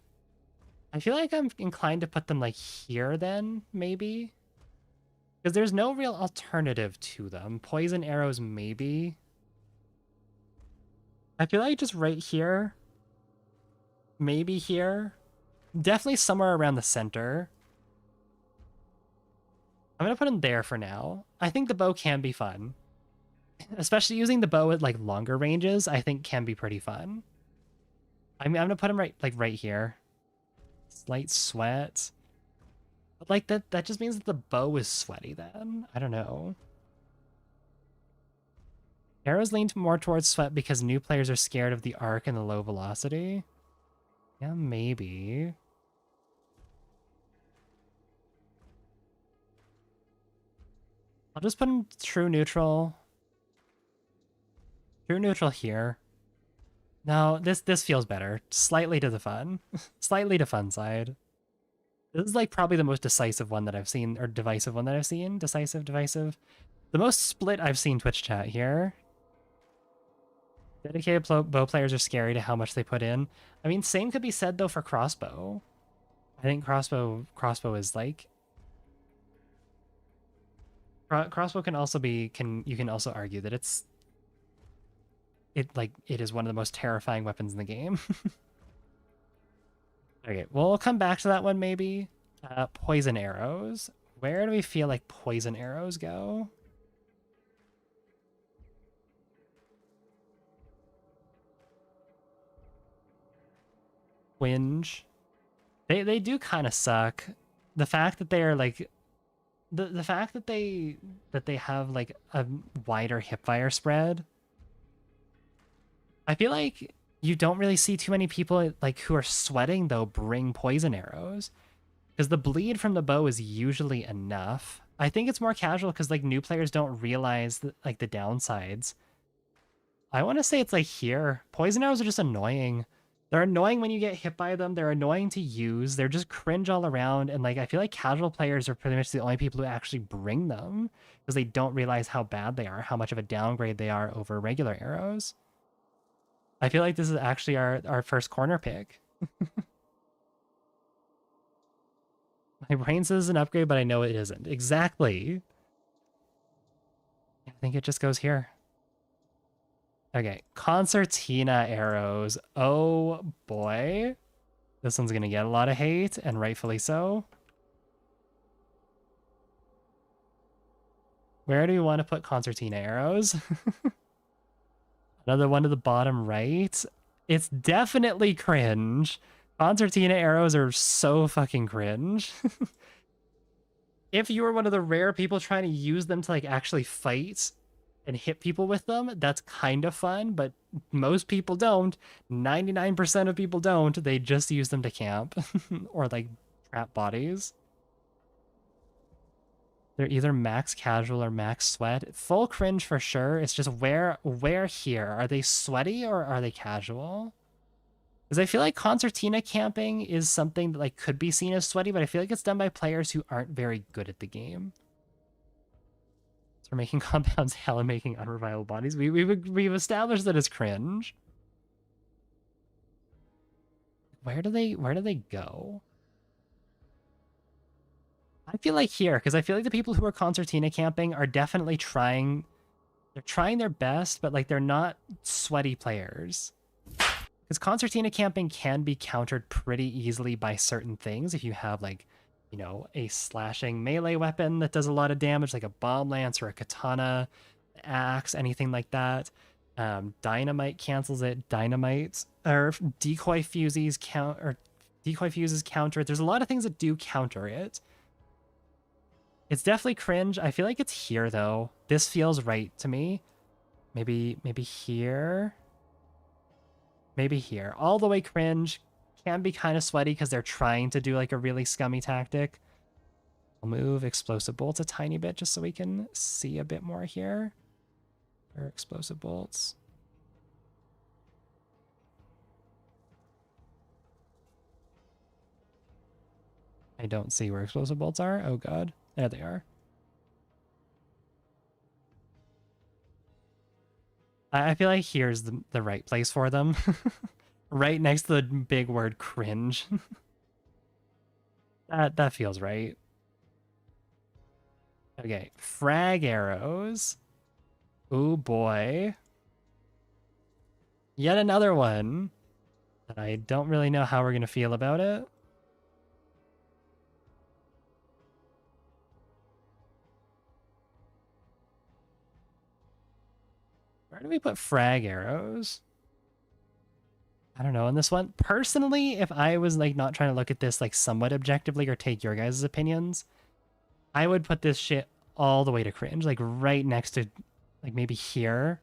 I feel like I'm inclined to put them like here then, maybe. Because there's no real alternative to them. Poison arrows, maybe. I feel like just right here. Maybe here. Definitely somewhere around the center. I'm going to put them there for now. I think the bow can be fun. Especially using the bow at like longer ranges, I think can be pretty fun. I'm going to put them right here. Slight sweat. But like that just means that the bow is sweaty then. I don't know. Arrows lean more towards sweat because new players are scared of the arc and the low velocity. Yeah, maybe. I'll just put him true neutral. True neutral here. No, this feels better. Slightly to the fun. Slightly to fun side. This is like probably the most decisive one that I've seen, or divisive one that I've seen. Decisive, divisive. The most split I've seen Twitch chat here. Dedicated bow players are scary to how much they put in. I mean, same could be said though for crossbow. I think crossbow is like, crossbow can also be, you can also argue that it is one of the most terrifying weapons in the game. Okay, well, we'll come back to that one maybe. Poison arrows. Where do we feel like poison arrows go? Twinge. They do kind of suck. The fact that they are like the fact that they have like a wider hipfire spread. I feel like you don't really see too many people like who are sweating though bring poison arrows because the bleed from the bow is usually enough. I think it's more casual because like new players don't realize like the downsides. I want to say it's like here. Poison arrows are just annoying. They're annoying when you get hit by them. They're annoying to use. They're just cringe all around. And like I feel like casual players are pretty much the only people who actually bring them because they don't realize how bad they are, how much of a downgrade they are over regular arrows. I feel like this is actually our first corner pick. My brain says an upgrade, but I know it isn't. Exactly. I think it just goes here. Okay, concertina arrows. Oh boy. This one's gonna get a lot of hate, and rightfully so. Where do we want to put concertina arrows? Another one to the bottom right. It's definitely cringe. Concertina arrows are so fucking cringe. If you were one of the rare people trying to use them to like actually fight and hit people with them, that's kind of fun, but most people don't. 99% of people don't. They just use them to camp or like trap bodies. They're either max casual or max sweat. Full cringe for sure. It's just where here? Are they sweaty or are they casual? Because I feel like concertina camping is something that like could be seen as sweaty, but I feel like it's done by players who aren't very good at the game. So we're making compounds hella making unrevival bodies. We've established that it's cringe. Where do they go? I feel like here, because I feel like the people who are concertina camping are definitely trying. They're trying their best, but like they're not sweaty players. Because concertina camping can be countered pretty easily by certain things if you have like, you know, a slashing melee weapon that does a lot of damage, like a bomb lance or a katana, axe, anything like that. Dynamite cancels it. Dynamite or decoy fuses counter it. There's a lot of things that do counter it. It's definitely cringe. I feel like it's here though. This feels right to me. Maybe here. Maybe here. All the way cringe. Can be kind of sweaty because they're trying to do like a really scummy tactic. I'll move explosive bolts a tiny bit just so we can see a bit more here. Or explosive bolts. I don't see where explosive bolts are. Oh god. There they are. I feel like here's the right place for them. Right next to the big word cringe. That feels right. Okay, frag arrows. Oh boy. Yet another one that I don't really know how we're going to feel about it. Where do we put frag arrows? I don't know on this one. Personally, if I was like not trying to look at this like somewhat objectively or take your guys' opinions, I would put this shit all the way to cringe, like right next to like maybe here.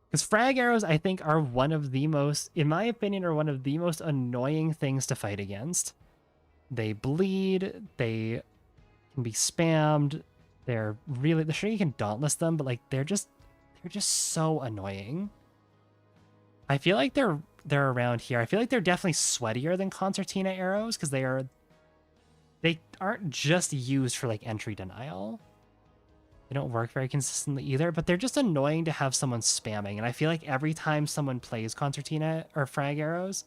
Because frag arrows, I think, are one of the most, in my opinion, are one of the most annoying things to fight against. They bleed, they can be spammed, they're sure you can dauntless them, but like they're just so annoying. I feel like they're around here. I feel like they're definitely sweatier than concertina arrows because they aren't just used for like entry denial. They don't work very consistently either, but they're just annoying to have someone spamming. And I feel like every time someone plays concertina or frag arrows,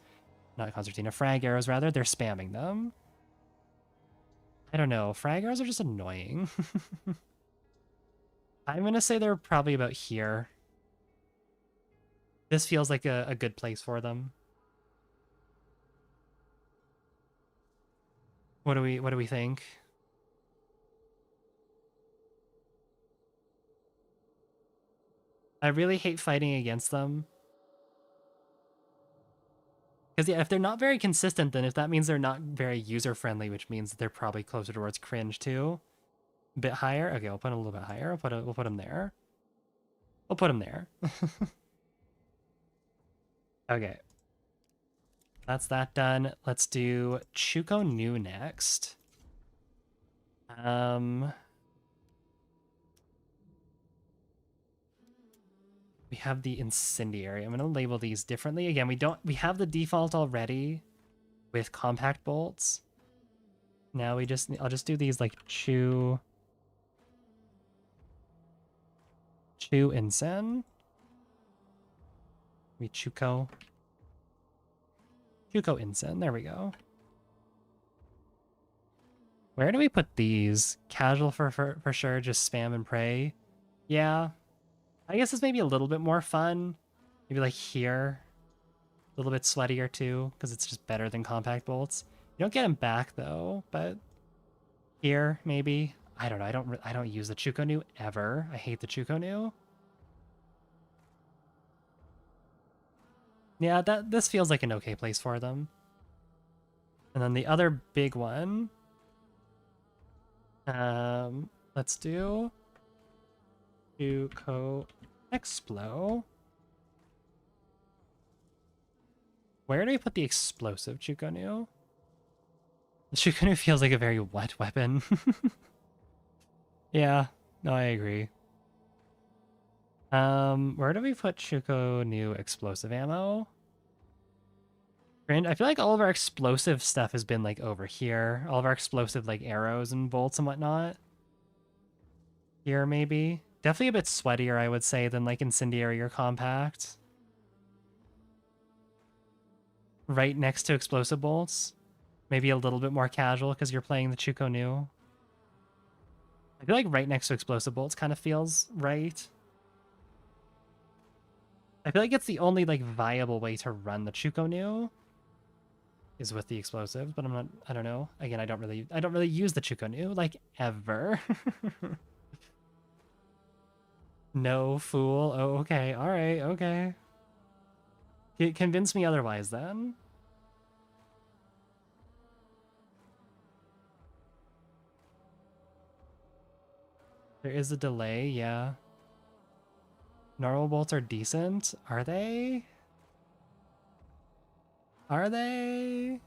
not concertina, frag arrows rather, they're spamming them. I don't know. Frag arrows are just annoying. I'm going to say they're probably about here. This feels like a good place for them. What do we think? I really hate fighting against them. Because yeah, if they're not very consistent, then if that means they're not very user-friendly, which means they're probably closer towards cringe too. A bit higher? Okay, I'll put it a little bit higher. We'll put them there. We'll put them there. Okay. That's that done. Let's do Chuko New next. We have the incendiary. I'm gonna label these differently. Again, we have the default already with compact bolts. Now I'll just do these like chew Insen. Chuko Insen. There we go. Where do we put these? Casual for sure, just spam and pray. Yeah. I guess it's maybe a little bit more fun. Maybe like here. A little bit sweatier too, because it's just better than compact bolts. You don't get them back though, but here maybe. I don't know. I don't use the Chuko New ever. I hate the Chuko New. Yeah, this feels like an okay place for them. And then the other big one. Let's do Chuko Explo. Where do we put the explosive Chuko New? The Chuko New feels like a very wet weapon. Yeah, no, I agree. Where do we put Chuko New explosive ammo? And I feel like all of our explosive stuff has been like over here. All of our explosive like arrows and bolts and whatnot. Here maybe. Definitely a bit sweatier, I would say, than like incendiary or compact. Right next to explosive bolts. Maybe a little bit more casual because you're playing the Chuko New. I feel like right next to explosive bolts kind of feels right. I feel like it's the only like viable way to run the Chuko New is with the explosives, but I don't know. Again, I don't really use the Chuko New like ever. No, fool. Oh, okay. All right. Okay. Convince me otherwise then. There is a delay, yeah. Normal bolts are decent. Are they? Are they?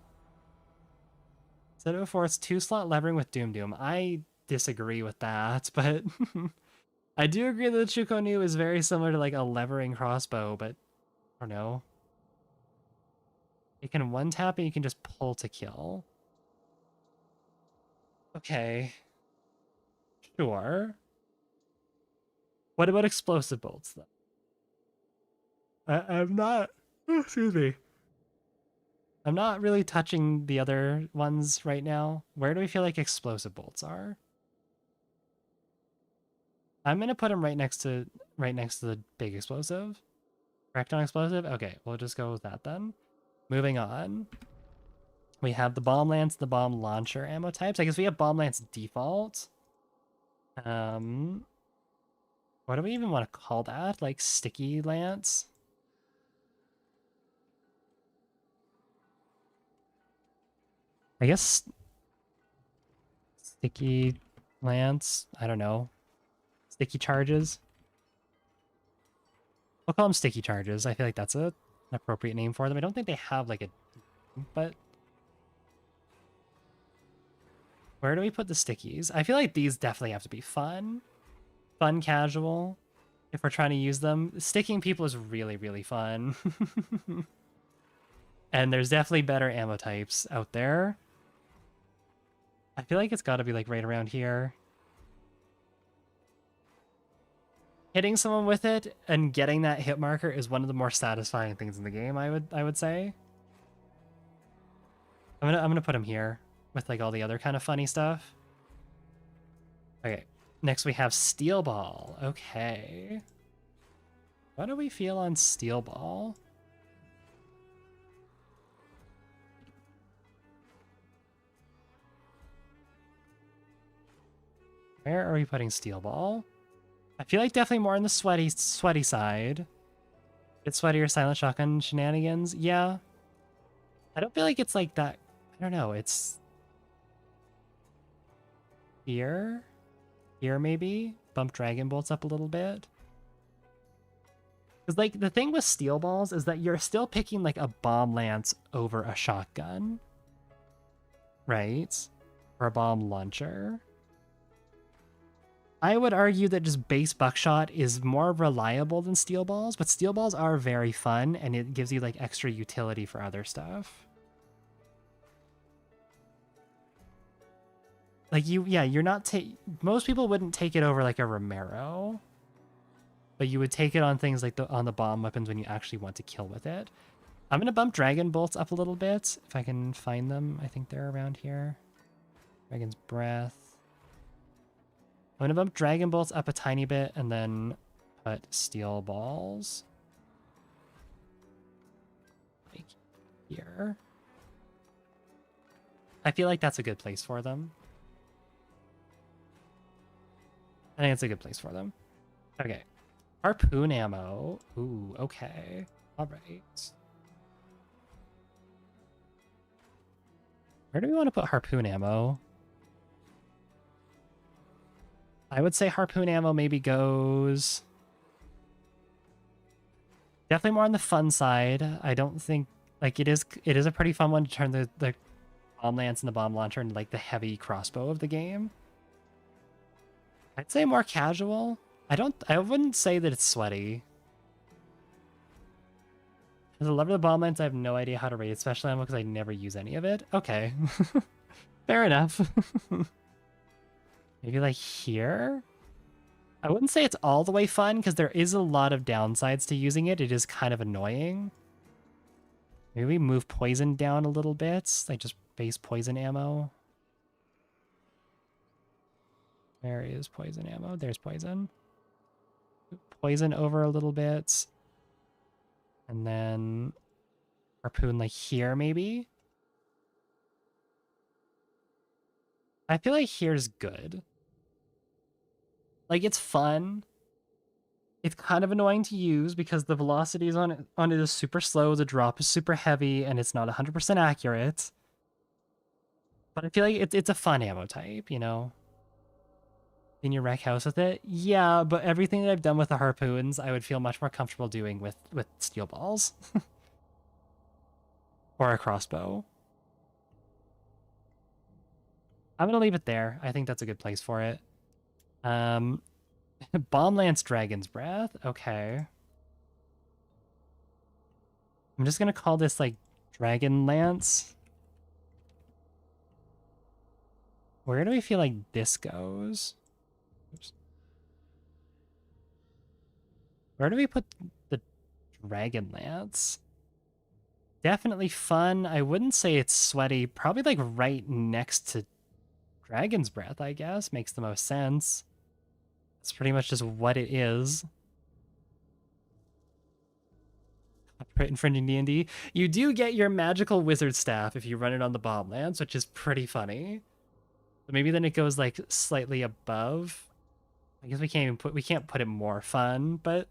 Said it before, it's 2-slot levering with Doom Doom. I disagree with that, but I do agree that the Chuko New is very similar to like a levering crossbow, but I don't know. You can one-tap and you can just pull to kill. Okay. Sure. What about explosive bolts, though? I'm not... Excuse me. I'm not really touching the other ones right now. Where do we feel like explosive bolts are? I'm gonna put them right next to the big explosive. Correct on explosive? Okay, we'll just go with that then. Moving on. We have the bomb lance, the bomb launcher ammo types. I guess we have bomb lance default. What do we even want to call that? Like sticky lance? I guess sticky lance. I don't know. Sticky charges. We'll call them sticky charges. I feel like that's an appropriate name for them. I don't think they have like a, but where do we put the stickies? I feel like these definitely have to be fun. Fun casual. If we're trying to use them. Sticking people is really, really fun. And there's definitely better ammo types out there. I feel like it's got to be like right around here. Hitting someone with it and getting that hit marker is one of the more satisfying things in the game, I would say. I'm gonna put him here with like all the other kind of funny stuff. Okay. Next we have Steel Ball. Okay. What do we feel on Steel Ball? Where are we putting Steel Ball? I feel like definitely more on the sweaty side. It's sweatier silent shotgun shenanigans. Yeah. I don't feel like it's like that. I don't know. It's here. Here maybe. Bump Dragon Bolts up a little bit. Because like the thing with Steel Balls is that you're still picking like a bomb lance over a shotgun. Right? Or a bomb launcher. I would argue that just base buckshot is more reliable than steel balls, but steel balls are very fun and it gives you like extra utility for other stuff. Like you're not most people wouldn't take it over like a Romero, but you would take it on things like on the bomb weapons when you actually want to kill with it. I'm gonna bump Dragon Bolts up a little bit if I can find them. I think they're around here. Dragon's Breath. I'm going to bump Dragon Bolts up a tiny bit and then put Steel Balls. Like here. I feel like that's a good place for them. I think it's a good place for them. Okay. Harpoon ammo. Ooh, okay. All right. Where do we want to put harpoon ammo? I would say harpoon ammo maybe goes definitely more on the fun side. I don't think like it is a pretty fun one to turn the bomb lance and the bomb launcher into like the heavy crossbow of the game. I'd say more casual. I wouldn't say that it's sweaty. As a lover of the bomb lance, I have no idea how to rate special ammo because I never use any of it. Okay. Fair enough. Maybe like here? I wouldn't say it's all the way fun because there is a lot of downsides to using it. It is kind of annoying. Maybe we move poison down a little bit. Like just base poison ammo. Where is poison ammo? There's poison. Poison over a little bit. And then harpoon like here maybe. I feel like here's good. Like it's fun. It's kind of annoying to use because the velocities on it is super slow, the drop is super heavy, and it's not 100% accurate. But I feel like it's a fun ammo type, you know? In your wreck house with it? Yeah, but everything that I've done with the harpoons, I would feel much more comfortable doing with steel balls. Or a crossbow. I'm gonna leave it there. I think that's a good place for it. Bomb Lance Dragon's Breath. Okay. I'm just gonna call this like Dragon Lance. Where do we feel like this goes? Oops. Where do we put the Dragon Lance? Definitely fun. I wouldn't say it's sweaty. Probably like right next to Dragon's Breath, I guess. Makes the most sense. It's pretty much just what it is. Copyright infringing D&D. You do get your magical wizard staff if you run it on the bomb lance, which is pretty funny. But maybe then it goes like slightly above. I guess we can't put it more fun, but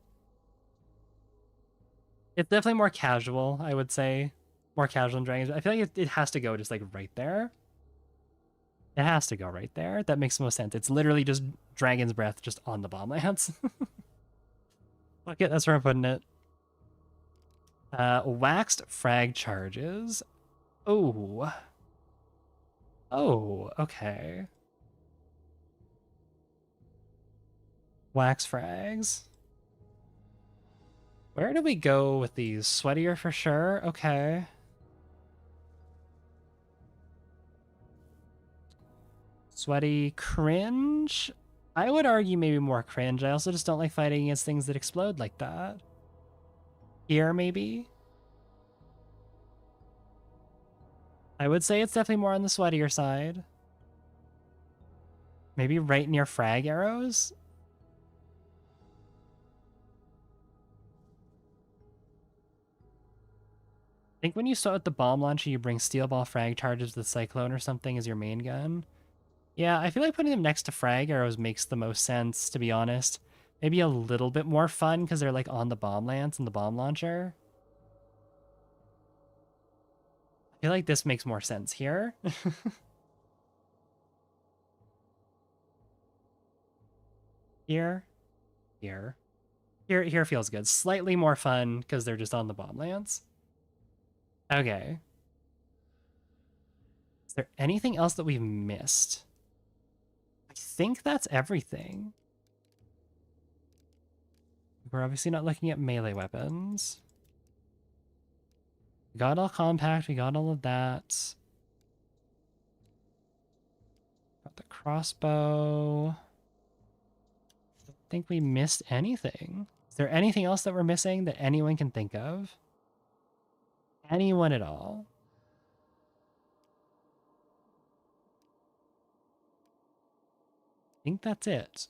it's definitely more casual, I would say. More casual than Dragons. I feel like it has to go just like right there. It has to go right there. That makes the most sense. It's literally just Dragon's Breath just on the bomb lance. Fuck it, that's where I'm putting it. Waxed frag charges. Oh. Oh, okay. Wax frags. Where do we go with these? Sweatier for sure? Okay. Sweaty cringe? I would argue maybe more cringe. I also just don't like fighting against things that explode like that. Here, maybe? I would say it's definitely more on the sweatier side. Maybe right near frag arrows? I think when you start with the bomb launcher, you bring steel ball frag charges with Cyclone or something as your main gun. Yeah, I feel like putting them next to frag arrows makes the most sense, to be honest. Maybe a little bit more fun because they're like on the bomb lance and the bomb launcher. I feel like this makes more sense here. Here, here, here feels good. Slightly more fun because they're just on the bomb lance. Okay. Is there anything else that we've missed? I think that's everything. We're obviously not looking at melee weapons. We got all compact, we got all of that. Got the crossbow. I don't think we missed anything. Is there anything else that we're missing that anyone can think of? Anyone at all? I think that's it.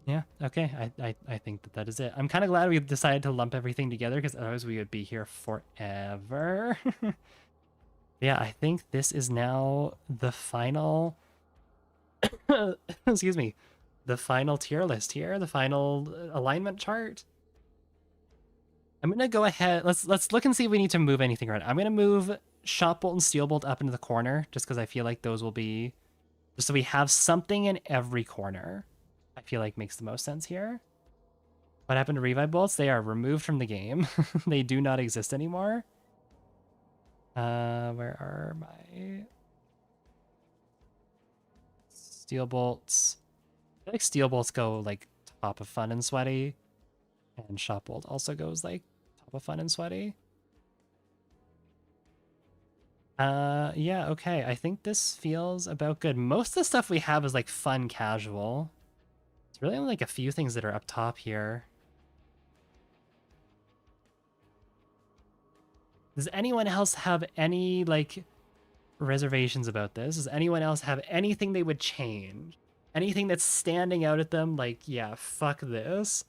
Yeah, okay. I think that is it. I'm kind of glad we decided to lump everything together because otherwise we would be here forever. Yeah, I think this is now the final excuse me, the final tier list here, the final alignment chart. I'm gonna go ahead. Let's look and see if we need to move anything around. I'm gonna move Shotbolt and Steelbolt up into the corner just because I feel like those will be just so we have something in every corner. I feel like makes the most sense here. What happened to Revive Bolts? They are removed from the game. They do not exist anymore. Where are my Steel Bolts? I feel like Steel Bolts go like top of fun and sweaty. And Shot Bolt also goes like top of fun and sweaty. Yeah, okay. I think this feels about good. Most of the stuff we have is like fun casual. It's really only like a few things that are up top here. Does anyone else have any like reservations about this? Does anyone else have anything they would change? Anything that's standing out at them like, yeah, fuck this?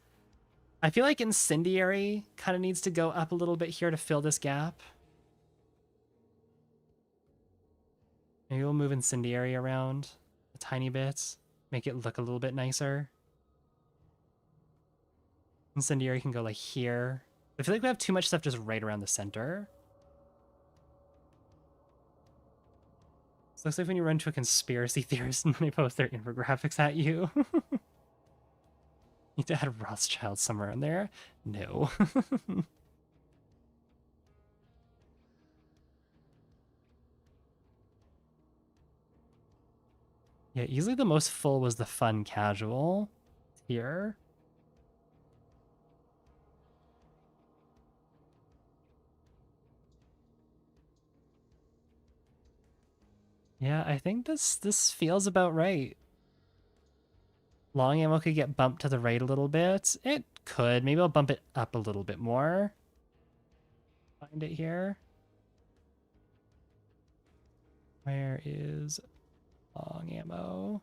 I feel like Incendiary kind of needs to go up a little bit here to fill this gap. Maybe we'll move Incendiary around a tiny bit, make it look a little bit nicer. Incendiary can go like here. I feel like we have too much stuff just right around the center. So it looks like when you run to a conspiracy theorist and they post their infographics at you. Need to add Rothschild somewhere in there? No. Yeah, easily the most full was the fun casual here. Yeah, I think this feels about right. Long ammo could get bumped to the right a little bit. It could. Maybe I'll bump it up a little bit more. Find it here. Where is long ammo?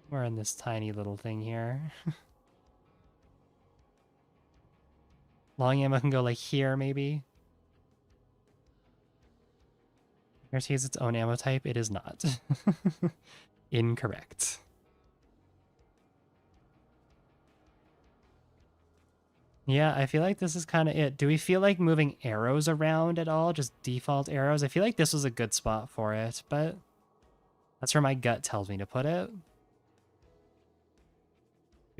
We're in this tiny little thing here. Long ammo can go like here, maybe. Here's its own ammo type. It is not. Incorrect. Yeah, I feel like this is kind of it. Do we feel like moving arrows around at all? Just default arrows? I feel like this was a good spot for it, but that's where my gut tells me to put it. Do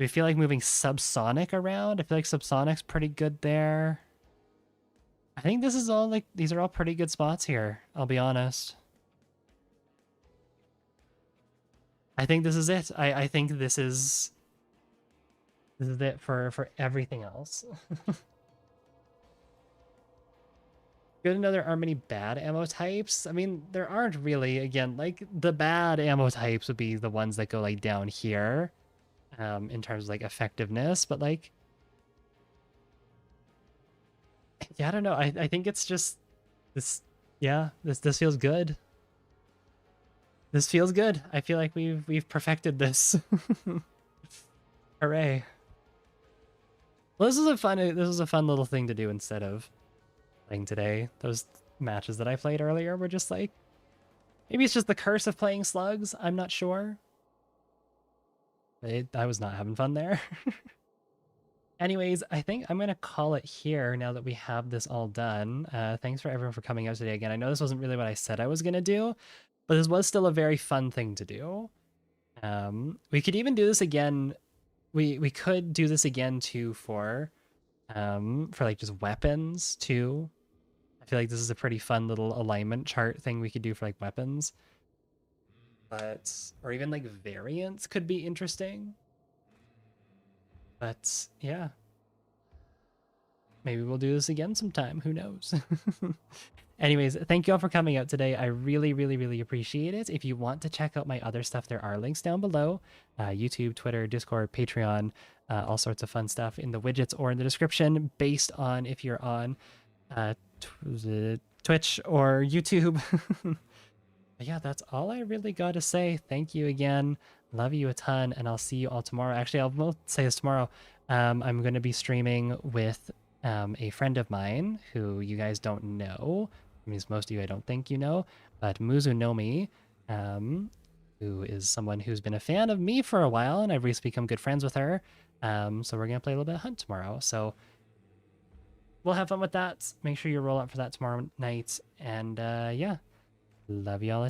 we feel like moving subsonic around? I feel like subsonic's pretty good there. I think this is all like, these are all pretty good spots here, I'll be honest. I think this is it. I think this is it for everything else. Good to know there aren't many bad ammo types. I mean, there aren't really. Again, like the bad ammo types would be the ones that go like down here, in terms of like effectiveness. But like, yeah, I don't know. I think it's just this. Yeah, this feels good. This feels good. I feel like we've perfected this. Hooray. Well, this was a fun little thing to do instead of playing today. Those matches that I played earlier were just like, maybe it's just the curse of playing slugs. I'm not sure. I was not having fun there. Anyways, I think I'm going to call it here now that we have this all done. Thanks for everyone for coming out today again. I know this wasn't really what I said I was going to do, but this was still a very fun thing to do. We could even do this again. We could do this again too for like just weapons too. I feel like this is a pretty fun little alignment chart thing we could do for like weapons. But or even like variants could be interesting. But yeah. Maybe we'll do this again sometime. Who knows? Anyways, thank you all for coming out today. I really, really, really appreciate it. If you want to check out my other stuff, there are links down below. YouTube, Twitter, Discord, Patreon, all sorts of fun stuff in the widgets or in the description based on if you're on Twitch or YouTube. But yeah, that's all I really got to say. Thank you again. Love you a ton, and I'll see you all tomorrow. Actually, I'll say this tomorrow. I'm going to be streaming with a friend of mine who you guys don't know. I mean, most of you I don't think you know, but Muzunomi, who is someone who's been a fan of me for a while, and I've recently become good friends with her. So we're going to play a little bit of Hunt tomorrow. So we'll have fun with that. Make sure you roll up for that tomorrow night. And yeah, love you all a ton.